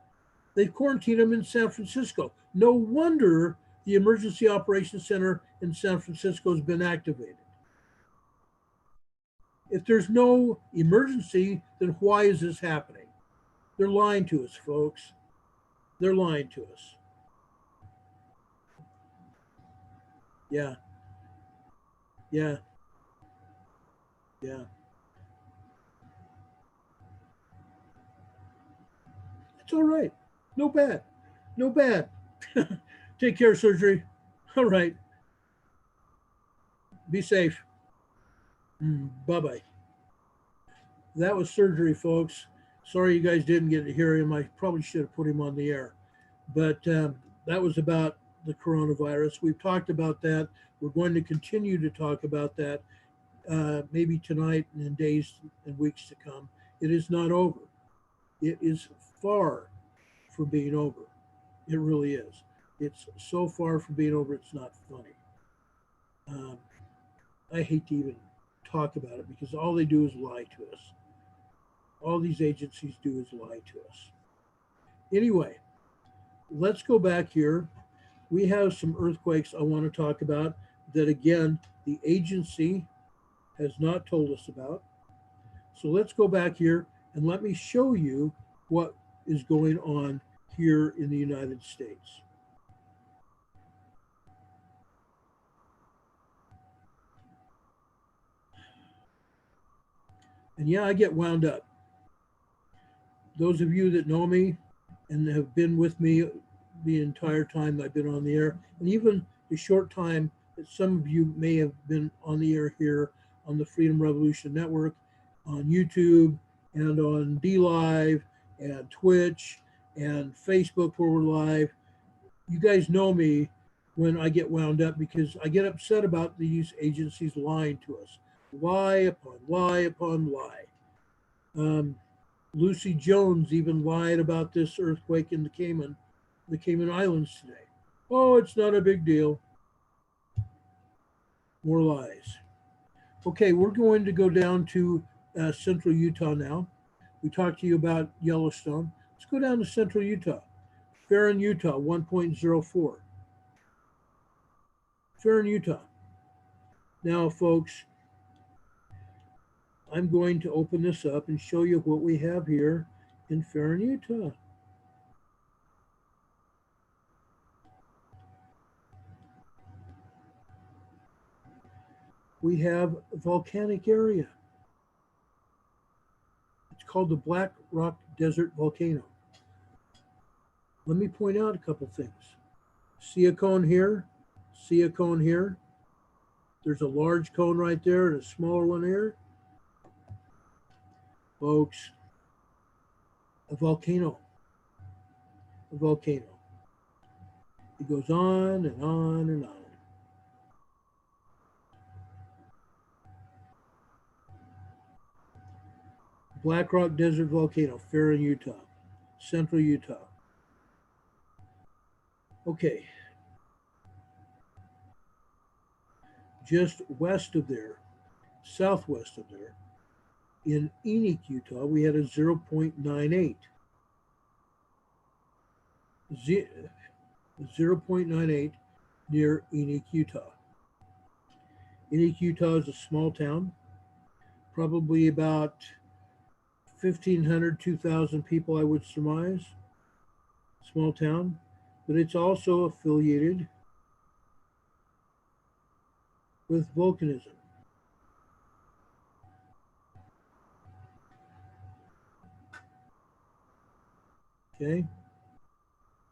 They've quarantined them in San Francisco. No wonder the Emergency Operations Center in San Francisco has been activated. If there's no emergency, then why is this happening? They're lying to us, folks. They're lying to us. Yeah, yeah, yeah. It's all right. No bad. No bad. Take care, Surgery. All right. Be safe. Bye bye. That was Surgery, folks. Sorry you guys didn't get to hear him. I probably should have put him on the air. But that was about the coronavirus. We've talked about that. We're going to continue to talk about that maybe tonight and in days and weeks to come. It is not over. It is far from being over. It really is. It's so far from being over, it's not funny. Um, I hate to even talk about it because all they do is lie to us. All these agencies do is lie to us. Anyway, let's go back here. We have some earthquakes I want to talk about that, again, the agency has not told us about. So let's go back here and let me show you what is going on here in the United States. And yeah, I get wound up. Those of you that know me and have been with me the entire time I've been on the air, and even the short time that some of you may have been on the air here on the Freedom Revolution Network, on YouTube, and on D Live, and Twitch, and Facebook where we're live. You guys know me when I get wound up because I get upset about these agencies lying to us. Lie upon lie upon lie. Lucy Jones even lied about this earthquake in the Cayman Islands today. Oh, it's not a big deal. More lies. Okay, we're going to go down to central Utah now. We talked to you about Yellowstone. Let's go down to central Utah. Farron, Utah, 1.04. Farron, Utah. Now, folks, I'm going to open this up and show you what we have here in Farron, Utah. We have a volcanic area. It's called the Black Rock Desert Volcano. Let me point out a couple things. See a cone here? See a cone here? There's a large cone right there and a smaller one here. Folks, a volcano. A volcano. It goes on and on and on. Black Rock Desert Volcano, Farron, Utah. central Utah. Okay, just west of there, southwest of there, in Enoch, Utah, we had a 0.98. 0.98 near Enoch, Utah. Enoch, Utah is a small town, probably about 1,500, 2,000 people, I would surmise. Small town, but it's also affiliated with volcanism. Okay,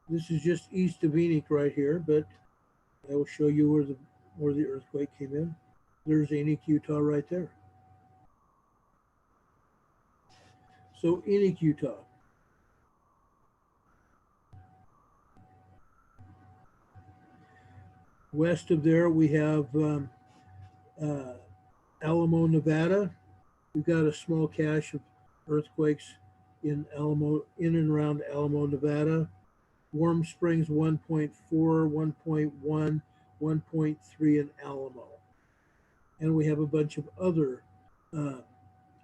this is just east of Enoch right here, but I will show you where the earthquake came in. There's Enoch, Utah, right there. So Enoch, Utah. West of there, we have uh, Alamo, Nevada. We've got a small cache of earthquakes in and around Alamo, Nevada. Warm Springs 1.4, 1.1, 1.3 in Alamo. And we have a bunch of other uh,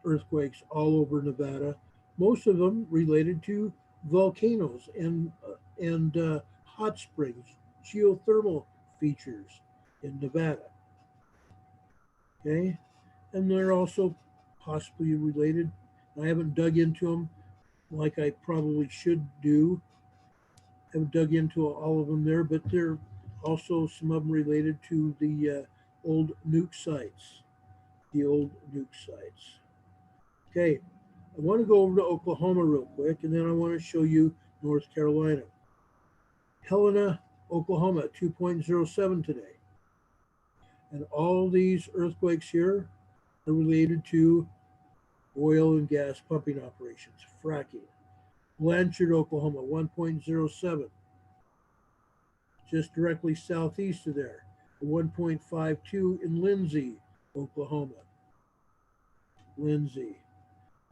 earthquakes all over Nevada, most of them related to volcanoes and hot springs, geothermal features in Nevada. Okay, and they're also possibly related. I haven't dug into them like I probably should do. I haven't dug into all of them there, but there are also some of them related to the old nuke sites. The old nuke sites. Okay, I want to go over to Oklahoma real quick, and then I want to show you North Carolina. Helena, Oklahoma, 2.07 today. And all these earthquakes here are related to oil and gas pumping operations, fracking. Blanchard, Oklahoma, 1.07, just directly southeast of there. 1.52 in Lindsay, Oklahoma. Lindsay.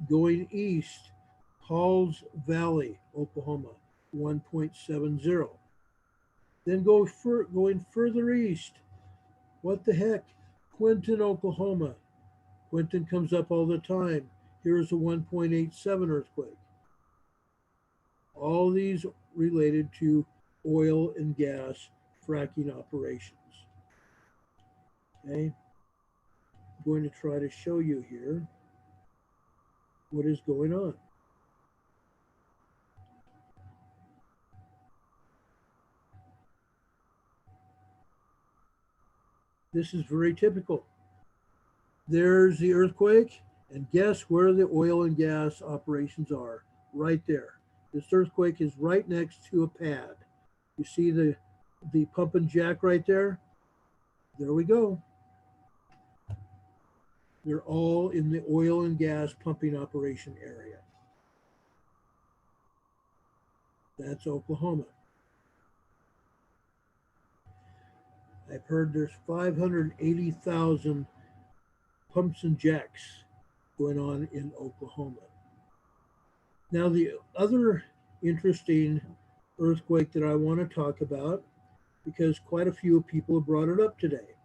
Going east, Halls Valley, Oklahoma, 1.70. Then going further east, what the heck? Quinton, Oklahoma. Quinton comes up all the time. Here's a 1.87 earthquake. All these related to oil and gas fracking operations. Okay, I'm going to try to show you here what is going on. This is very typical. There's the earthquake, and guess where the oil and gas operations are? Right there. This earthquake is right next to a pad. You see the pump and jack right there? There we go. They're all in the oil and gas pumping operation area. That's Oklahoma. I've heard there's 580,000 pumps and jacks going on in Oklahoma. Now, the other interesting earthquake that I want to talk about, because quite a few people have brought it up today.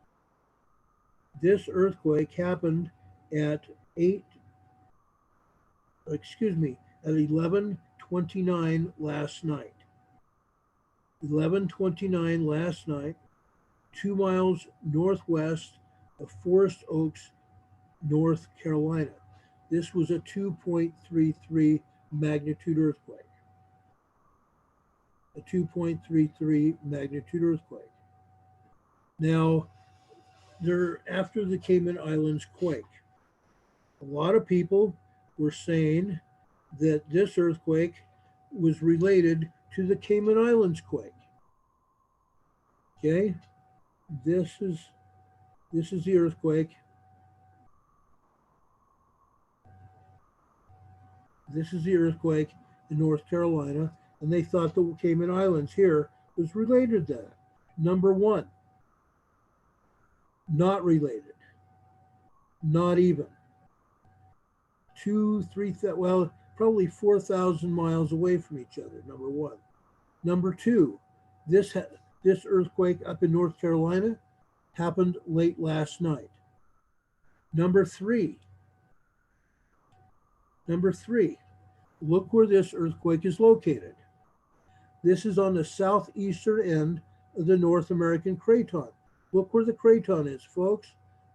This earthquake happened at 11:29 last night. 11:29 last night, 2 miles northwest of Forest Oaks, North Carolina. This was a 2.33 magnitude earthquake. A 2.33 magnitude earthquake. Now, after the Cayman Islands quake, a lot of people were saying that this earthquake was related to the Cayman Islands quake. Okay, this is the earthquake. This is the earthquake in North Carolina, and they thought the Cayman Islands here was related to that. Number one, not related, not even. 2, 3, well, probably 4,000 miles away from each other, number one. Number two, this earthquake up in North Carolina happened late last night. Number three, number three, look where this earthquake is located. This is on the southeastern end of the North American craton. Look where the craton is, folks,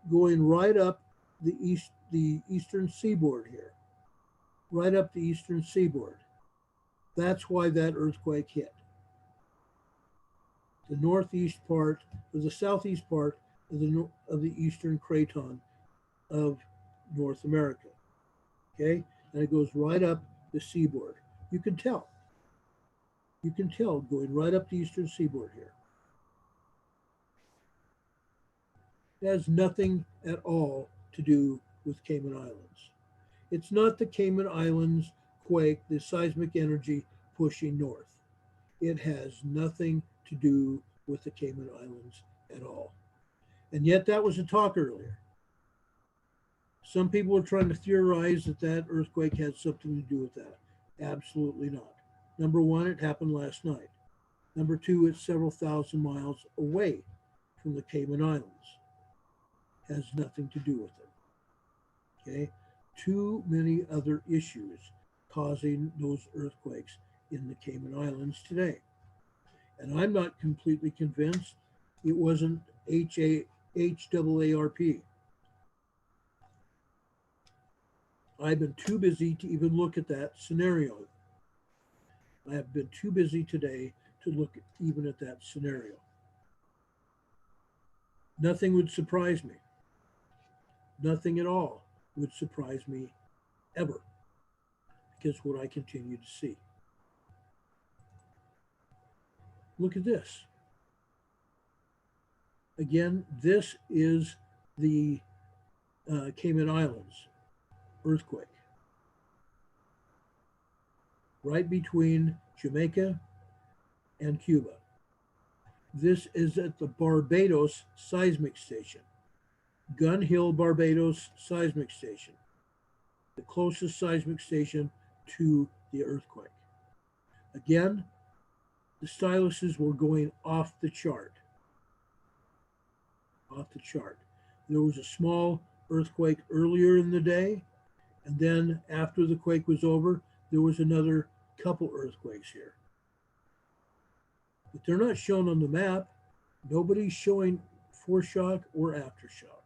going right up the eastern seaboard here, right up the eastern seaboard. That's why that earthquake hit. The northeast part, or the southeast part of the eastern craton of North America. Okay, and it goes right up the seaboard. You can tell. You can tell going right up the eastern seaboard here. It has nothing at all to do with Cayman Islands. It's not the Cayman Islands quake, the seismic energy pushing north. It has nothing to do with the Cayman Islands at all. And yet that was a talk earlier. Some people are trying to theorize that that earthquake had something to do with that. Absolutely not. Number one, it happened last night. Number two, it's several thousand miles away from the Cayman Islands. Has nothing to do with it. Okay? Too many other issues causing those earthquakes in the Cayman Islands today. And I'm not completely convinced it wasn't HAARP. I've been too busy to even look at that scenario. I have been too busy today to look even at that scenario. Nothing would surprise me. Nothing at all would surprise me ever, because what I continue to see. Look at this. Again, this is the Cayman Islands earthquake, right between Jamaica and Cuba. This is at the Barbados seismic station, Gun Hill, Barbados seismic station, the closest seismic station to the earthquake. Again, the styluses were going off the chart. Off the chart. There was a small earthquake earlier in the day, and then after the quake was over, there was another couple earthquakes here. But they're not shown on the map. Nobody's showing foreshock or aftershock.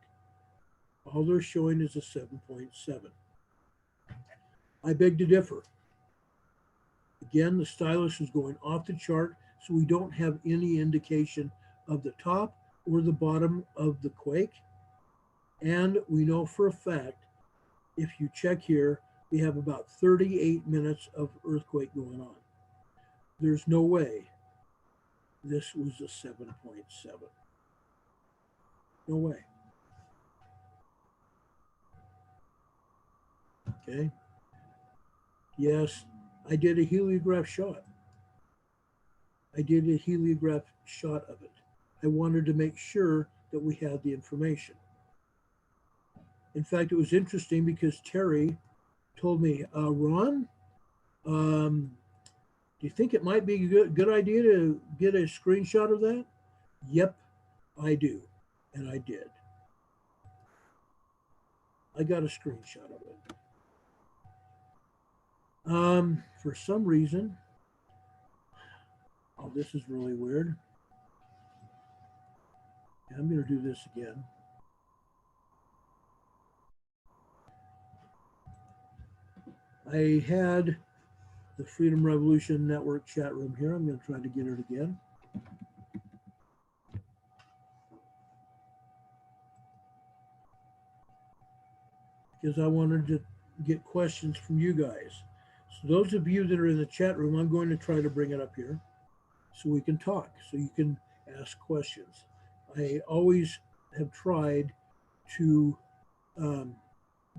All they're showing is a 7.7. I beg to differ. Again, the stylus is going off the chart, so we don't have any indication of the top or the bottom of the quake. And we know for a fact, if you check here, we have about 38 minutes of earthquake going on. There's no way this was a 7.7. No way. Okay. Yes, I did a heliograph shot. I did a heliograph shot of it. I wanted to make sure that we had the information. In fact, it was interesting because Terry told me, Ron, do you think it might be a good idea to get a screenshot of that? Yep, I do. And I did. I got a screenshot of it. For some reason, oh, this is really weird. I'm going to do this again. I had the Freedom Revolution Network chat room here. I'm going to try to get it again. Because I wanted to get questions from you guys. So those of you that are in the chat room, I'm going to try to bring it up here so we can talk, so you can ask questions. I always have tried to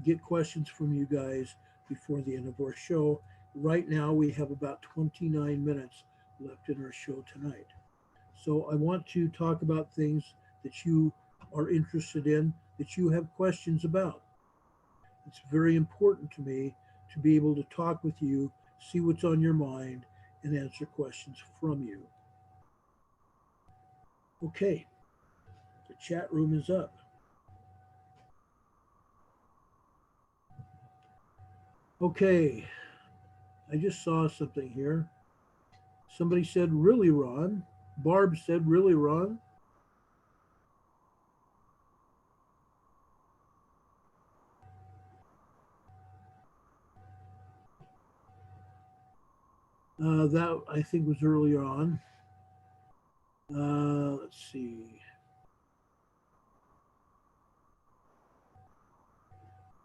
get questions from you guys before the end of our show. Right now, we have about 29 minutes left in our show tonight. So I want to talk about things that you are interested in, that you have questions about. It's very important to me to be able to talk with you, see what's on your mind, and answer questions from you. Okay, the chat room is up. Okay, I just saw something here. Somebody said, really, Ron? Barb said, really, Ron? That I think was earlier on. Let's see.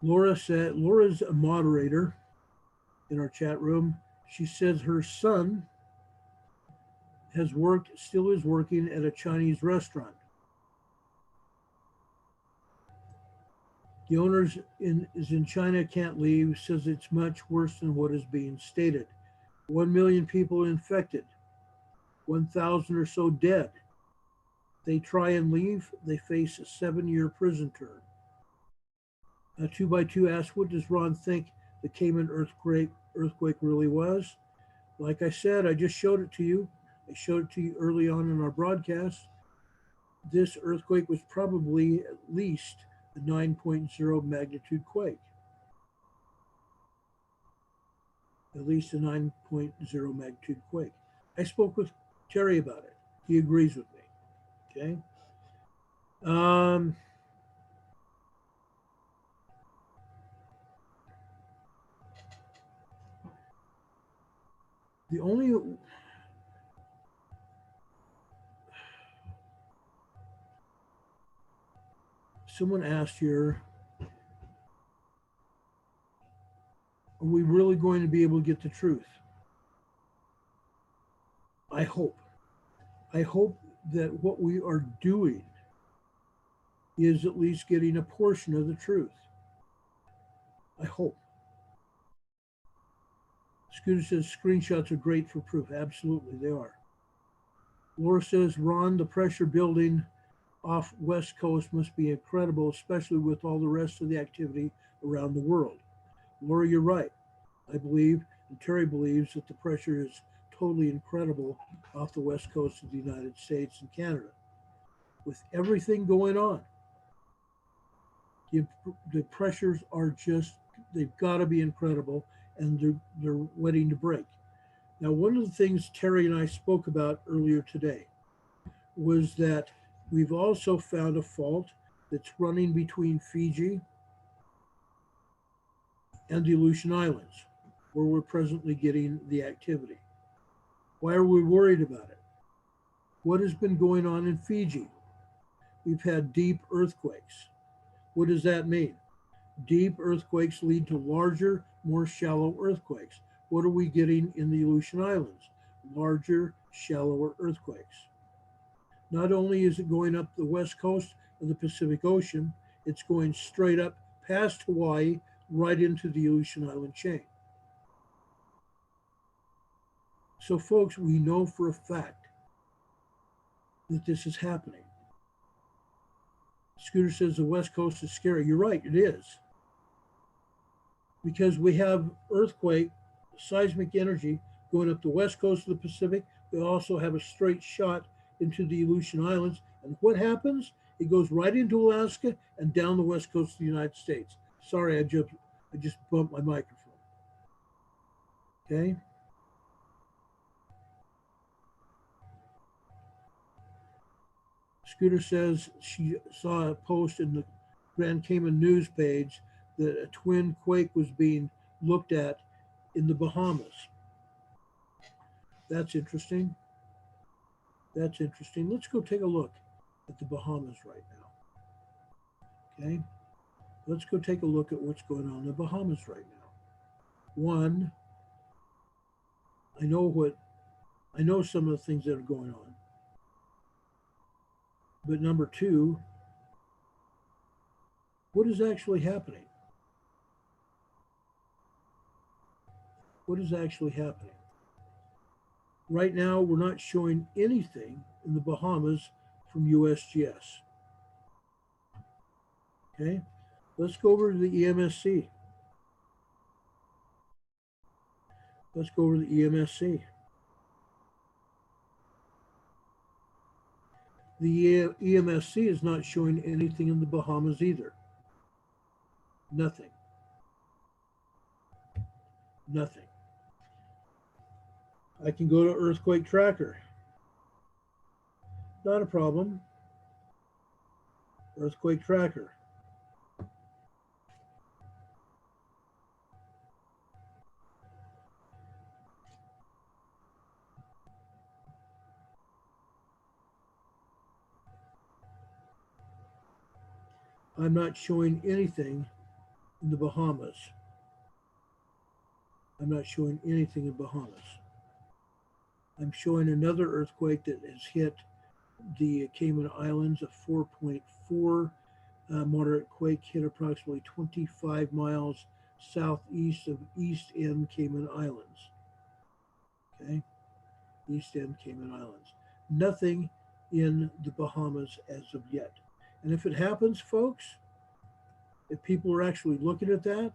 Laura's a moderator in our chat room. She says her son still is working at a Chinese restaurant. The owner is in China, can't leave, says it's much worse than what is being stated. 1 million people infected, 1,000 or so dead. They try and leave, they face a 7-year prison term. 2x2 asked, what does Ron think the Cayman earthquake really was? Like I said, I just showed it to you. I showed it to you early on in our broadcast. This earthquake was probably at least a 9.0 magnitude quake. At least a 9.0 magnitude quake. I spoke with Terry about it. He agrees with me. Okay. The only someone asked here, are we really going to be able to get the truth? I hope. I hope that what we are doing is at least getting a portion of the truth. I hope. Scooter says screenshots are great for proof. Absolutely, they are. Laura says, Ron, the pressure building off West Coast must be incredible, especially with all the rest of the activity around the world. Laura, you're right. I believe, and Terry believes, that the pressure is totally incredible off the West Coast of the United States and Canada. With everything going on, the pressures are just, they've got to be incredible, and they're waiting to break. Now, one of the things Terry and I spoke about earlier today was that we've also found a fault that's running between Fiji and the Aleutian Islands, where we're presently getting the activity. Why are we worried about it? What has been going on in Fiji? We've had deep earthquakes. What does that mean? Deep earthquakes lead to larger, more shallow earthquakes. What are we getting in the Aleutian Islands? Larger, shallower earthquakes. Not only is it going up the west coast of the Pacific Ocean, it's going straight up past Hawaii, right into the Aleutian Island chain. So folks, we know for a fact that this is happening. Scooter says the West Coast is scary. You're right, it is. Because we have earthquake, seismic energy going up the west coast of the Pacific. We also have a straight shot into the Aleutian Islands. And what happens? It goes right into Alaska and down the west coast of the United States. Sorry, I just bumped my microphone. Okay. Scooter says she saw a post in the Grand Cayman news page that a twin quake was being looked at in the Bahamas. That's interesting. That's interesting. Let's go take a look at the Bahamas right now. Okay. Let's go take a look at what's going on in the Bahamas right now. One, I know some of the things that are going on. But number two, what is actually happening? What is actually happening? Right now, we're not showing anything in the Bahamas from USGS. Okay, let's go over to the EMSC. Let's go over the EMSC. The EMSC is not showing anything in the Bahamas either. Nothing. Nothing. I can go to earthquake tracker. Not a problem. Earthquake tracker. I'm not showing anything in the Bahamas. I'm not showing anything in Bahamas. I'm showing another earthquake that has hit the Cayman Islands, a 4.4 moderate quake hit approximately 25 miles southeast of East End Cayman Islands. Okay, East End Cayman Islands. Nothing in the Bahamas as of yet. And if it happens, folks, if people are actually looking at that,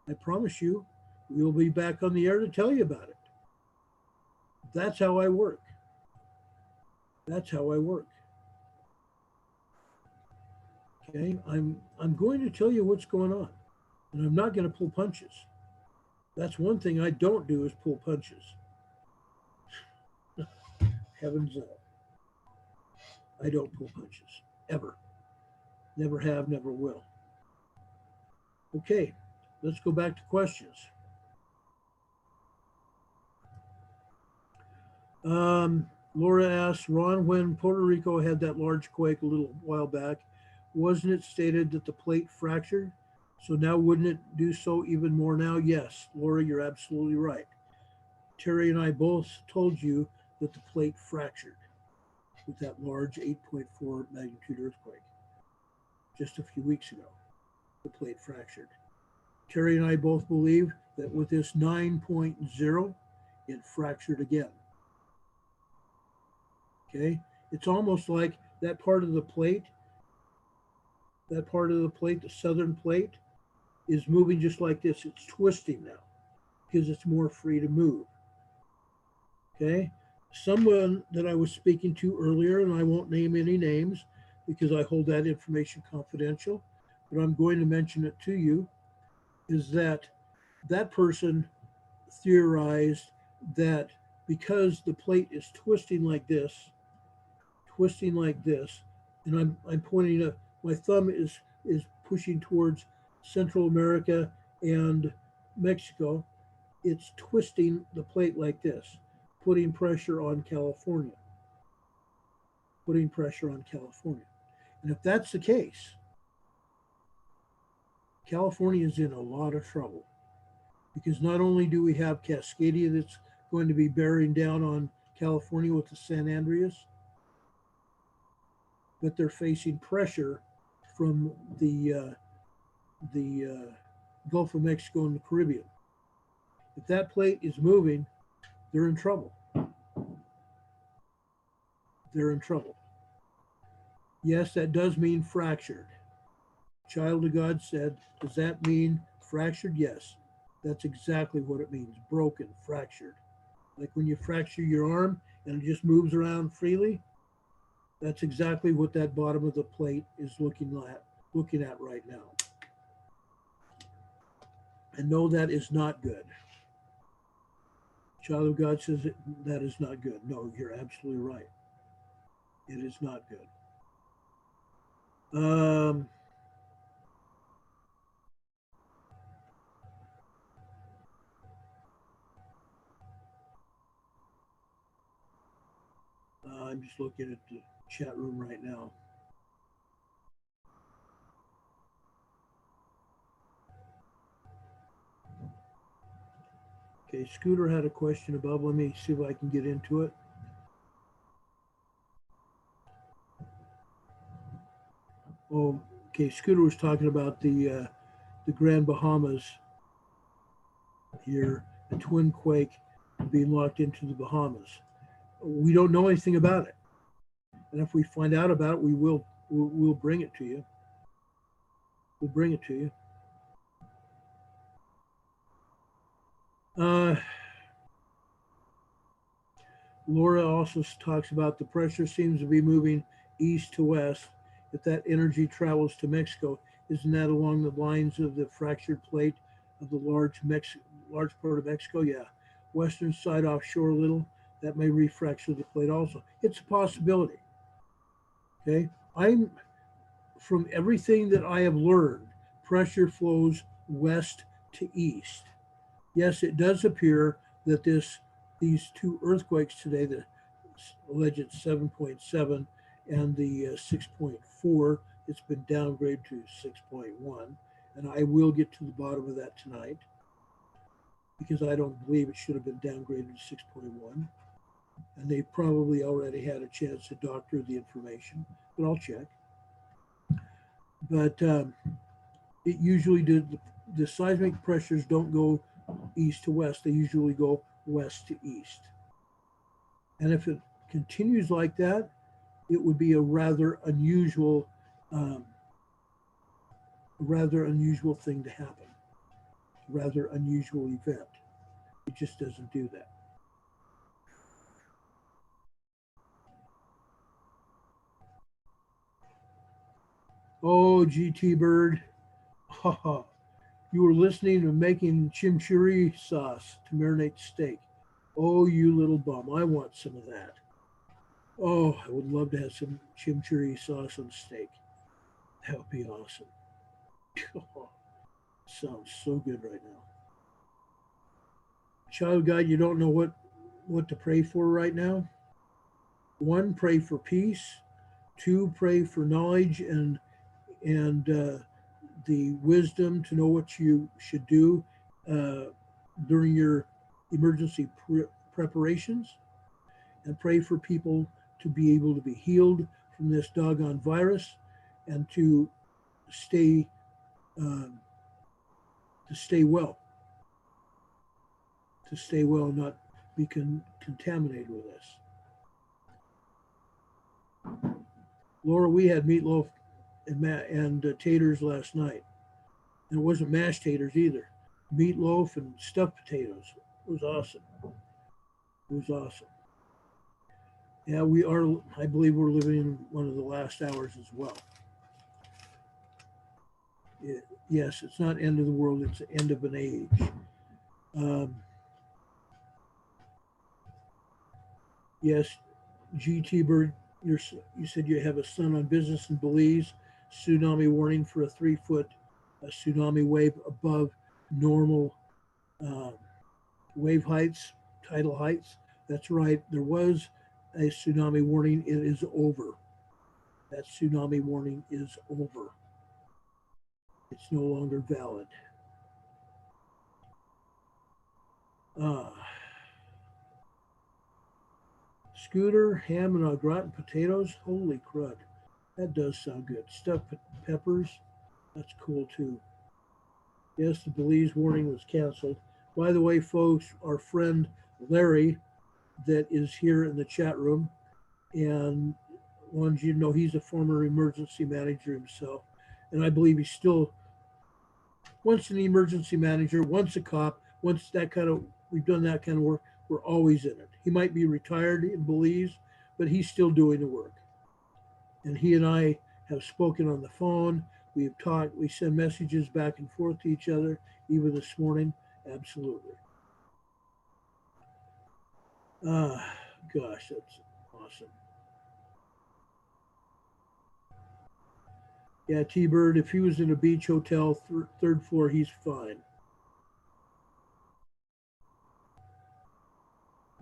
I promise you, we'll be back on the air to tell you about it. That's how I work. That's how I work. Okay, I'm going to tell you what's going on, and I'm not going to pull punches. That's one thing I don't do is pull punches. Heavens no. I don't pull punches. Ever. Never have, never will. Okay, let's go back to questions. Laura asks, Ron, when Puerto Rico had that large quake a little while back, wasn't it stated that the plate fractured? So now wouldn't it do so even more now? Yes, Laura, you're absolutely right. Terry and I both told you that the plate fractured with that large 8.4 magnitude earthquake just a few weeks ago. The plate fractured. Terry and I both believe that with this 9.0, it fractured again. Okay, it's almost like that part of the plate, the southern plate, is moving just like this. It's twisting now because it's more free to move. Okay, someone that I was speaking to earlier, and I won't name any names because I hold that information confidential, but I'm going to mention it to you, is that that person theorized that because the plate is twisting like this, and I'm pointing up, my thumb is pushing towards Central America and Mexico. It's twisting the plate like this, putting pressure on California. Putting pressure on California. And if that's the case, California is in a lot of trouble because not only do we have Cascadia that's going to be bearing down on California with the San Andreas, but they're facing pressure from the Gulf of Mexico and the Caribbean. If that plate is moving, they're in trouble. They're in trouble. Yes, that does mean fractured. Child of God said, does that mean fractured? Yes, that's exactly what it means. Broken, fractured. Like when you fracture your arm and it just moves around freely, that's exactly what that bottom of the plate is looking at right now. And no, that is not good. Child of God says that is not good. No, you're absolutely right. It is not good. I'm just looking at the chat room right now. Okay, Scooter had a question above. Let me see if I can get into it. Oh, okay. Scooter was talking about the Grand Bahamas here, a twin quake being locked into the Bahamas. We don't know anything about it, and if we find out about it, we'll bring it to you. We'll bring it to you. Laura also talks about the pressure seems to be moving east to west. If that energy travels to Mexico, isn't that along the lines of the fractured plate of the large part of Mexico? Yeah. Western side offshore a little, that may refracture the plate also. It's a possibility. Okay. I'm From everything that I have learned, pressure flows west to east. Yes, it does appear that these two earthquakes today, the alleged 7.7 and the 6.4, it's been downgraded to 6.1. And I will get to the bottom of that tonight because I don't believe it should have been downgraded to 6.1. And they probably already had a chance to doctor the information, but I'll check. But it usually did, the seismic pressures don't go east to west, they usually go west to east. And if it continues like that, it would be a um, rather unusual thing to happen, rather unusual event. It just doesn't do that. Oh, GT Bird, haha, you were listening to making chimichurri sauce to marinate steak. Oh, you little bum, I want some of that. Oh, I would love to have some chimichurri sauce on steak. That would be awesome. Oh, sounds so good right now. Child of God, you don't know what to pray for right now. One, pray for peace. Two, pray for knowledge and the wisdom to know what you should do uh, during your emergency preparations. And pray for people to be able to be healed from this doggone virus and stay um, to stay well, and not be contaminated with this. Laura, we had meatloaf and taters last night. And it wasn't mashed taters either. Meatloaf and stuffed potatoes. It was awesome. It was awesome. Yeah, we are. I believe we're living in one of the last hours as well. Yes, it's not end of the world. It's the end of an age. Um, yes, GT Bird, you said you have a son on business in Belize. Tsunami warning for a 3 foot tsunami wave above normal uh, wave heights, tidal heights. That's right. There was a tsunami warning. It is over. That tsunami warning is over. It's no longer valid. Uh, Scooter, ham, and au gratin potatoes. Holy crud. That does sound good. Stuffed peppers. That's cool too. Yes, the Belize warning was canceled. By the way, folks, our friend Larry, that is here in the chat room, and wanted you to know he's a former emergency manager himself. And I believe he's still once an emergency manager, once a cop, once that kind of we've done that kind of work, we're always in it. He might be retired in Belize, but he's still doing the work. And he and I have spoken on the phone. We have talked, we send messages back and forth to each other, even this morning. Absolutely. Ah, gosh, that's awesome. Yeah, T Bird, if he was in a beach hotel, third floor, he's fine.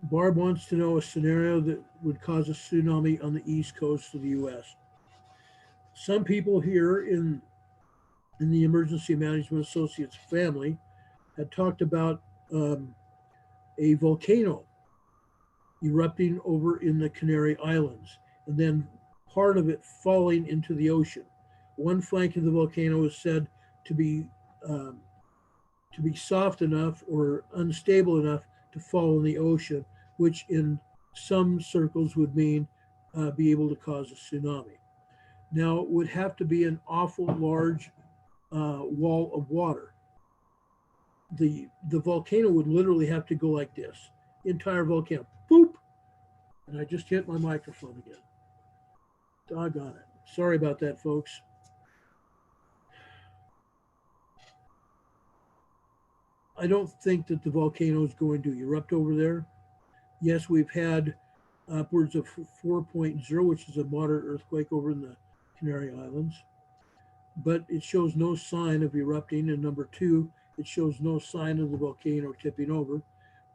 Barb wants to know a scenario that would cause a tsunami on the east coast of the U.S. Some people here in the Emergency Management Associates family had talked about a volcano erupting over in the Canary Islands and then part of it falling into the ocean. One flank of the volcano is said to be um, soft enough or unstable enough to fall in the ocean, which in some circles would mean be able to cause a tsunami. Now, it would have to be an awful large wall of water. The volcano would literally have to go like this, the entire volcano, boop, And I just hit my microphone again. Doggone it. Sorry about that, folks. I don't think that the volcano is going to erupt over there. Yes, we've had upwards of 4.0, which is a moderate earthquake over in the Canary Islands, but it shows no sign of erupting. And number two, it shows no sign of the volcano tipping over.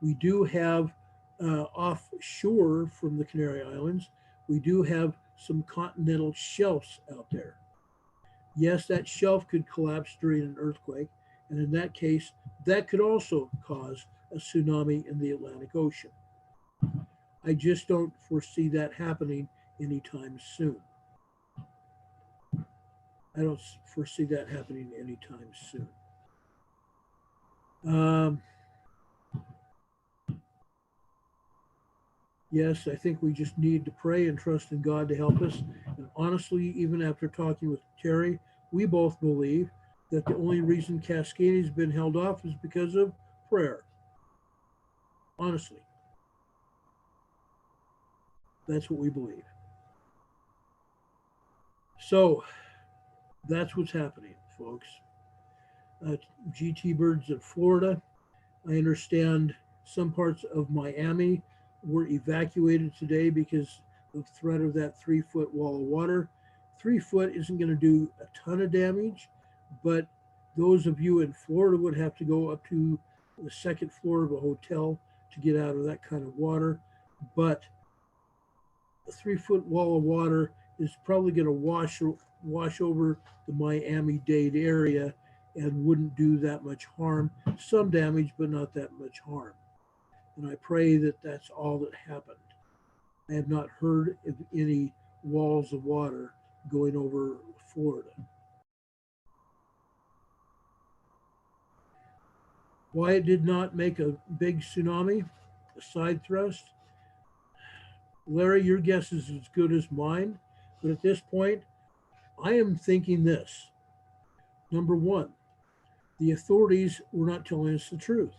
We do have offshore from the Canary Islands, we do have some continental shelves out there. Yes, that shelf could collapse during an earthquake, and in that case, that could also cause a tsunami in the Atlantic Ocean. I just don't foresee that happening anytime soon. I don't foresee that happening anytime soon. Yes, I think we just need to pray and trust in God to help us. And honestly, even after talking with Terry, we both believe that the only reason Cascadia's been held off is because of prayer. Honestly, that's what we believe. So that's what's happening, folks. GT Birds in Florida. I understand some parts of Miami were evacuated today because of threat of that 3-foot wall of water. 3 foot isn't going to do a ton of damage, but those of you in Florida would have to go up to the second floor of a hotel to get out of that kind of water. But a 3-foot wall of water is probably going to wash over the Miami-Dade area and wouldn't do that much harm. Some damage, but not that much harm. And I pray that that's all that happened. I have not heard of any walls of water going over Florida. Why it did not make a big tsunami, a side thrust? Larry, your guess is as good as mine. But at this point, I am thinking this. Number one, the authorities were not telling us the truth.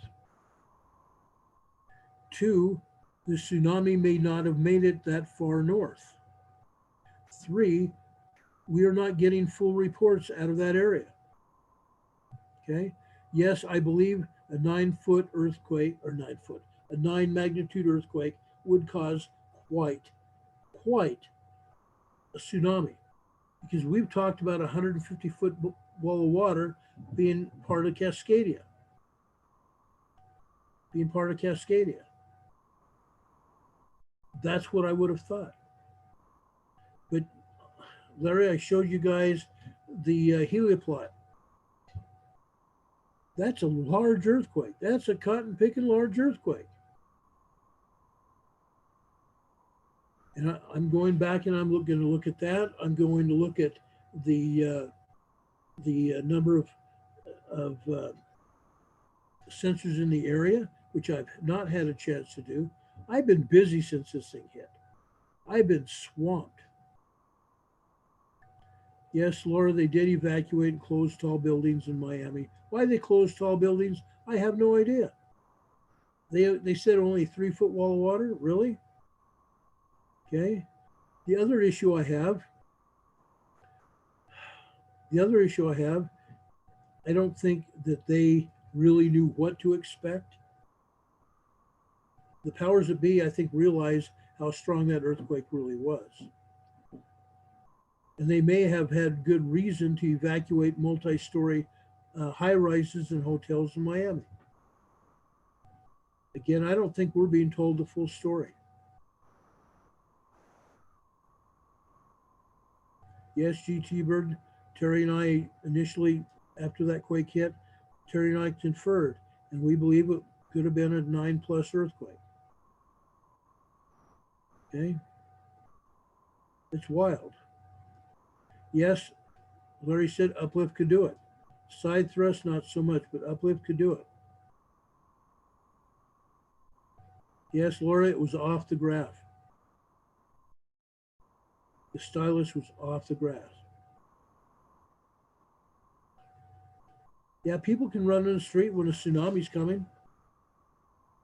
Two, the tsunami may not have made it that far north. Three, we are not getting full reports out of that area. Okay. Yes, I believe a 9-foot earthquake, or 9 foot, a 9 magnitude earthquake would cause quite a tsunami, because we've talked about a 150-foot wall of water being part of Cascadia. That's what I would have thought. But Larry, I showed you guys the helioplot. That's a large earthquake. That's a cotton picking large earthquake. And I'm going back and I'm going to look at that. I'm going to look at the number of sensors in the area, which I've not had a chance to do. I've been busy since this thing hit. I've been swamped. Yes, Laura, they did evacuate and close tall buildings in Miami. Why they closed tall buildings, I have no idea. They said only 3-foot wall of water, really? Okay. The other issue I have, I don't think that they really knew what to expect. The powers that be, I think, realized how strong that earthquake really was. And they may have had good reason to evacuate multi-story high rises and hotels in Miami. Again, I don't think we're being told the full story. Yes, GT Bird, Terry and I initially, after that quake hit, Terry and I conferred, and we believe it could have been a 9+ earthquake. Okay. It's wild. Yes, Larry said uplift could do it. Side thrust, not so much, but uplift could do it. Yes, Laura, it was off the graph. The stylus was off the graph. Yeah, people can run in the street when a tsunami's coming.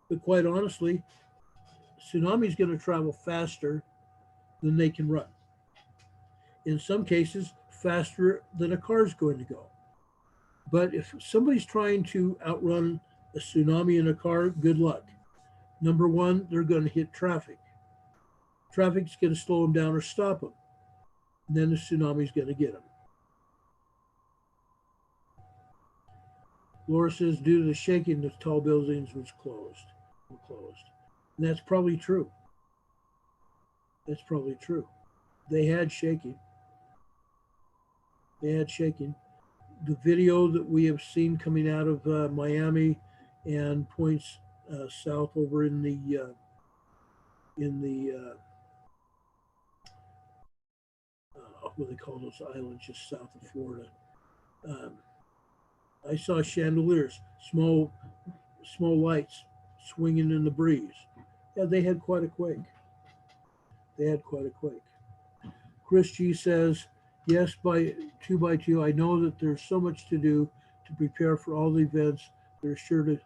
But quite honestly, tsunami is going to travel faster than they can run. In some cases, faster than a car is going to go. But if somebody's trying to outrun a tsunami in a car, good luck. Number one, they're going to hit traffic. Traffic's going to slow them down or stop them. And then the tsunami's going to get them. Laura says, due to the shaking, the tall buildings were closed. And that's probably true. That's probably true. They had shaking. They had shaking. The video that we have seen coming out of Miami and points south over in the what do they call those islands just south of Florida. I saw chandeliers, small lights swinging in the breeze. Yeah, they had quite a quake. They had quite a quake. Chris G says, yes, by 2x2, I know that there's so much to do to prepare for all the events that are sure to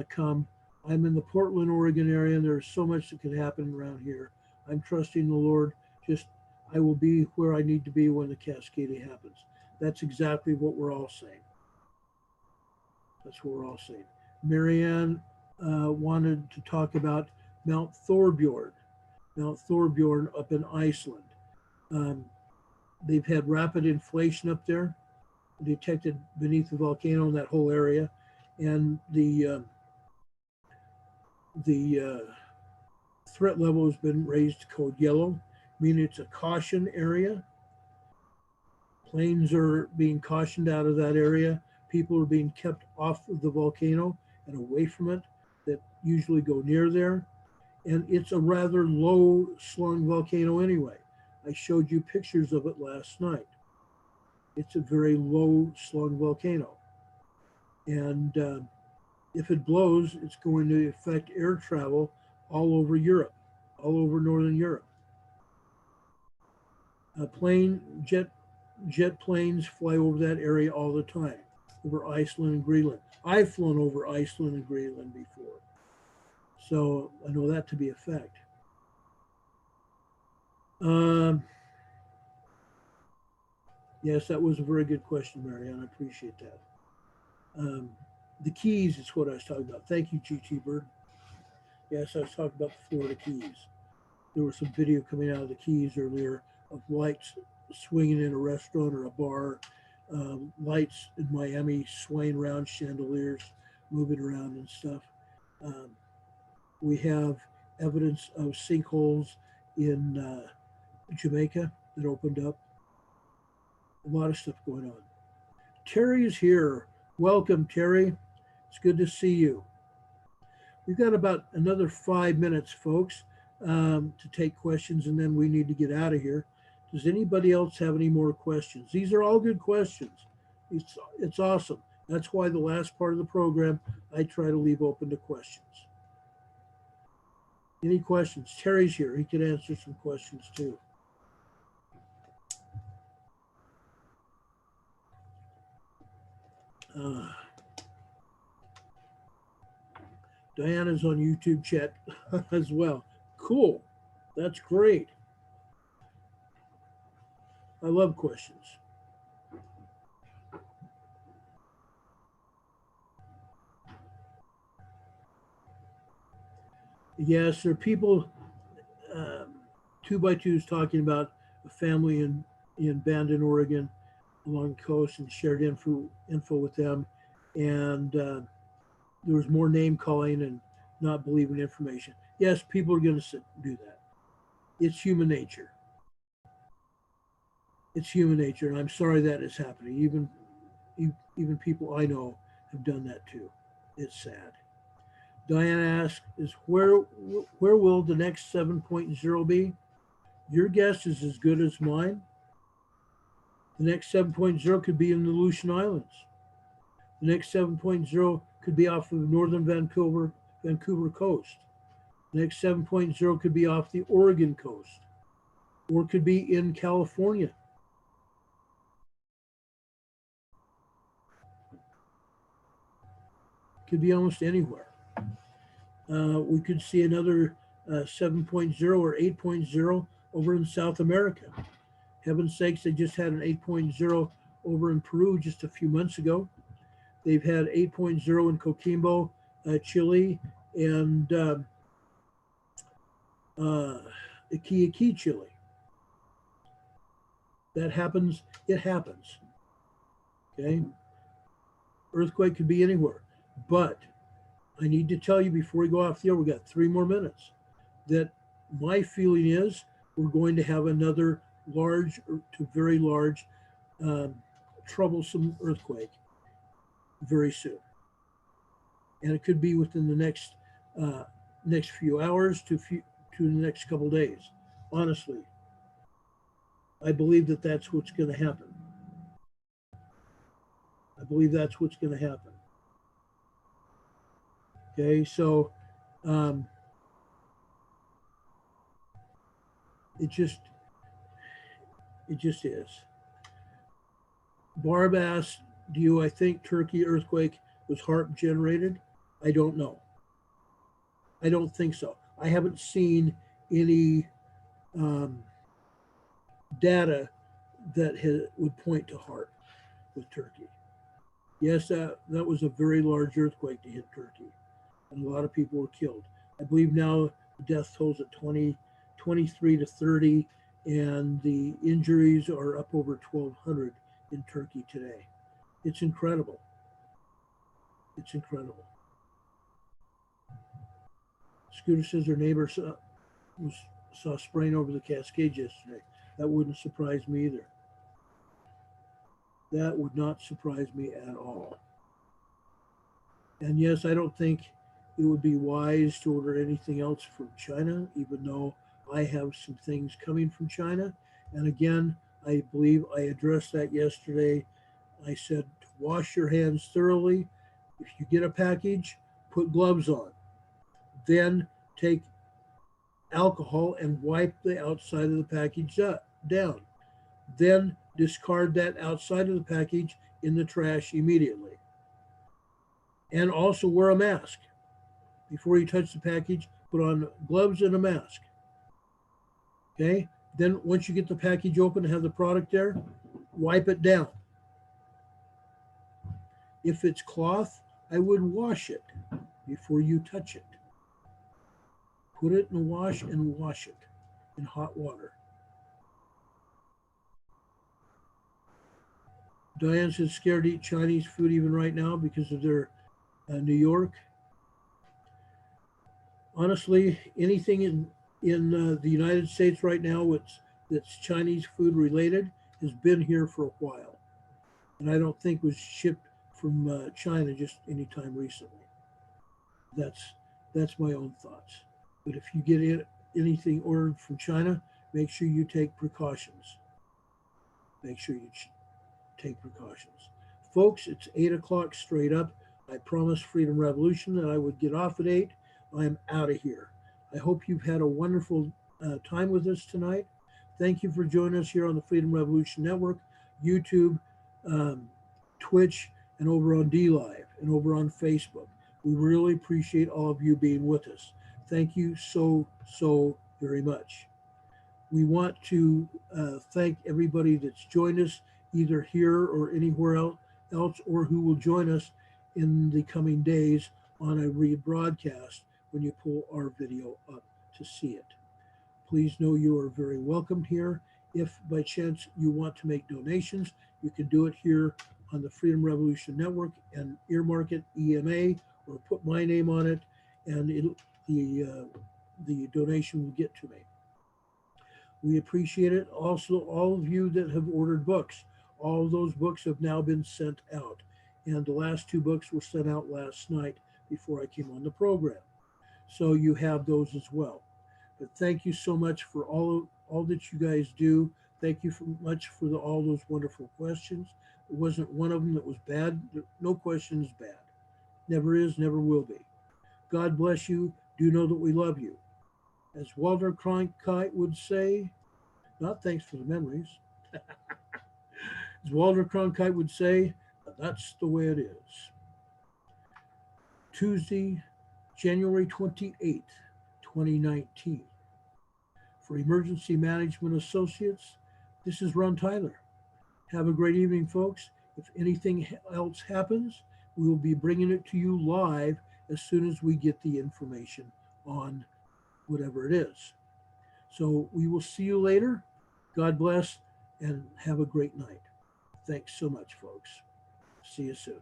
come. I'm in the Portland, Oregon area, and there's so much that can happen around here. I'm trusting the Lord. Just, I will be where I need to be when the cascading happens. That's exactly what we're all saying. That's what we're all saying. Marianne wanted to talk about Mount Thorbjorn up in Iceland. They've had rapid inflation up there, detected beneath the volcano in that whole area, and the threat level has been raised to code yellow, meaning it's a caution area. Planes are being cautioned out of that area. People are being kept off of the volcano and away from it that usually go near there. And it's a rather low slung volcano anyway. I showed you pictures of it last night. It's a very low slung volcano. And if it blows, it's going to affect air travel all over Europe, all over Northern Europe. Jet planes fly over that area all the time, over Iceland and Greenland. I've flown over Iceland and Greenland before, so I know that to be a fact. Yes, that was a very good question, Marianne. I appreciate that. The Keys is what I was talking about. Thank you, GT Bird. Yes, I was talking about the Florida Keys. There was some video coming out of the Keys earlier of lights swinging in a restaurant or a bar, lights in Miami swaying around, chandeliers moving around and stuff. We have evidence of sinkholes in Jamaica that opened up. A lot of stuff going on. Terry is here. Welcome, Terry. It's good to see you. We've got about another 5 minutes, folks, to take questions, and then we need to get out of here. Does anybody else have any more questions? These are all good questions. It's awesome. That's why the last part of the program, I try to leave open to questions. Any questions? Terry's here. He could answer some questions too. Diana's on YouTube chat as well. Cool. That's great. I love questions. Yes, there are people, 2x2 is talking about a family in Bandon, Oregon, along the coast, and shared info with them. And there was more name calling and not believing information. Yes, people are going to do that. It's human nature. It's human nature, and I'm sorry that is happening. Even people I know have done that too. It's sad. Diana asks, where will the next 7.0 be? Your guess is as good as mine. The next 7.0 could be in the Aleutian Islands. The next 7.0 could be off of northern Vancouver coast. The next 7.0 could be off the Oregon coast, or it could be in California. Could be almost anywhere. We could see another 7.0 or 8.0 over in South America. Heaven's sakes, they just had an 8.0 over in Peru just a few months ago. They've had 8.0 in Coquimbo, Chile, and Iquique, Chile. That happens, it happens. Okay? Earthquake could be anywhere. But I need to tell you before we go off the air, we got 3 more minutes, that my feeling is we're going to have another large to very large troublesome earthquake very soon. And it could be within the next few hours to the next couple days. Honestly, I believe that that's what's going to happen. I believe that's what's going to happen. Okay, so it just is. Barb asked, do I think Turkey earthquake was HAARP generated? I don't know. I don't think so. I haven't seen any data that would point to HAARP with Turkey. Yes, that was a very large earthquake to hit Turkey, and a lot of people were killed. I believe now the death tolls at 23 to 30, and the injuries are up over 1,200 in Turkey today. It's incredible. It's incredible. Scooter says her neighbor saw spraying over the Cascades yesterday. That wouldn't surprise me either. That would not surprise me at all. And yes, I don't think it would be wise to order anything else from China, even though I have some things coming from China. And again, I believe I addressed that yesterday. I said to wash your hands thoroughly. If you get a package, put gloves on. Then take alcohol and wipe the outside of the package down. Then discard that outside of the package in the trash immediately. And also wear a mask. Before you touch the package, put on gloves and a mask. Okay? Then once you get the package open and have the product there, wipe it down. If it's cloth, I would wash it before you touch it. Put it in the wash and wash it in hot water. Diane says scared to eat Chinese food even right now because of their New York. Honestly, anything in the United States right now that's Chinese food related has been here for a while. And I don't think was shipped from China just anytime recently. That's my own thoughts. But if you get anything ordered from China, make sure you take precautions. Make sure you take precautions. Folks, it's 8 o'clock straight up. I promised Freedom Revolution that I would get off at 8. I'm out of here. I hope you've had a wonderful time with us tonight. Thank you for joining us here on the Freedom Revolution Network, YouTube, Twitch, and over on DLive and over on Facebook. We really appreciate all of you being with us. Thank you so very much. We want to thank everybody that's joined us either here or anywhere else or who will join us in the coming days on a rebroadcast when you pull our video up to see it. Please know you are very welcome here. If by chance you want to make donations, you can do it here on the Freedom Revolution Network and earmark it EMA or put my name on it, and the donation will get to me. We appreciate it. Also, all of you that have ordered books, all of those books have now been sent out. And the last 2 books were sent out last night before I came on the program. So you have those as well. But thank you so much for all that you guys do. Thank you much for all those wonderful questions. There wasn't one of them that was bad. No question is bad. Never is, never will be. God bless you. Do know that we love you. As Walter Cronkite would say, not thanks for the memories. As Walter Cronkite would say, that's the way it is. Tuesday, January 28th, 2019. For Emergency Management Associates, this is Ron Tyler. Have a great evening, folks. If anything else happens, we will be bringing it to you live as soon as we get the information on whatever it is. So we will see you later. God bless and have a great night. Thanks so much, folks. See you soon.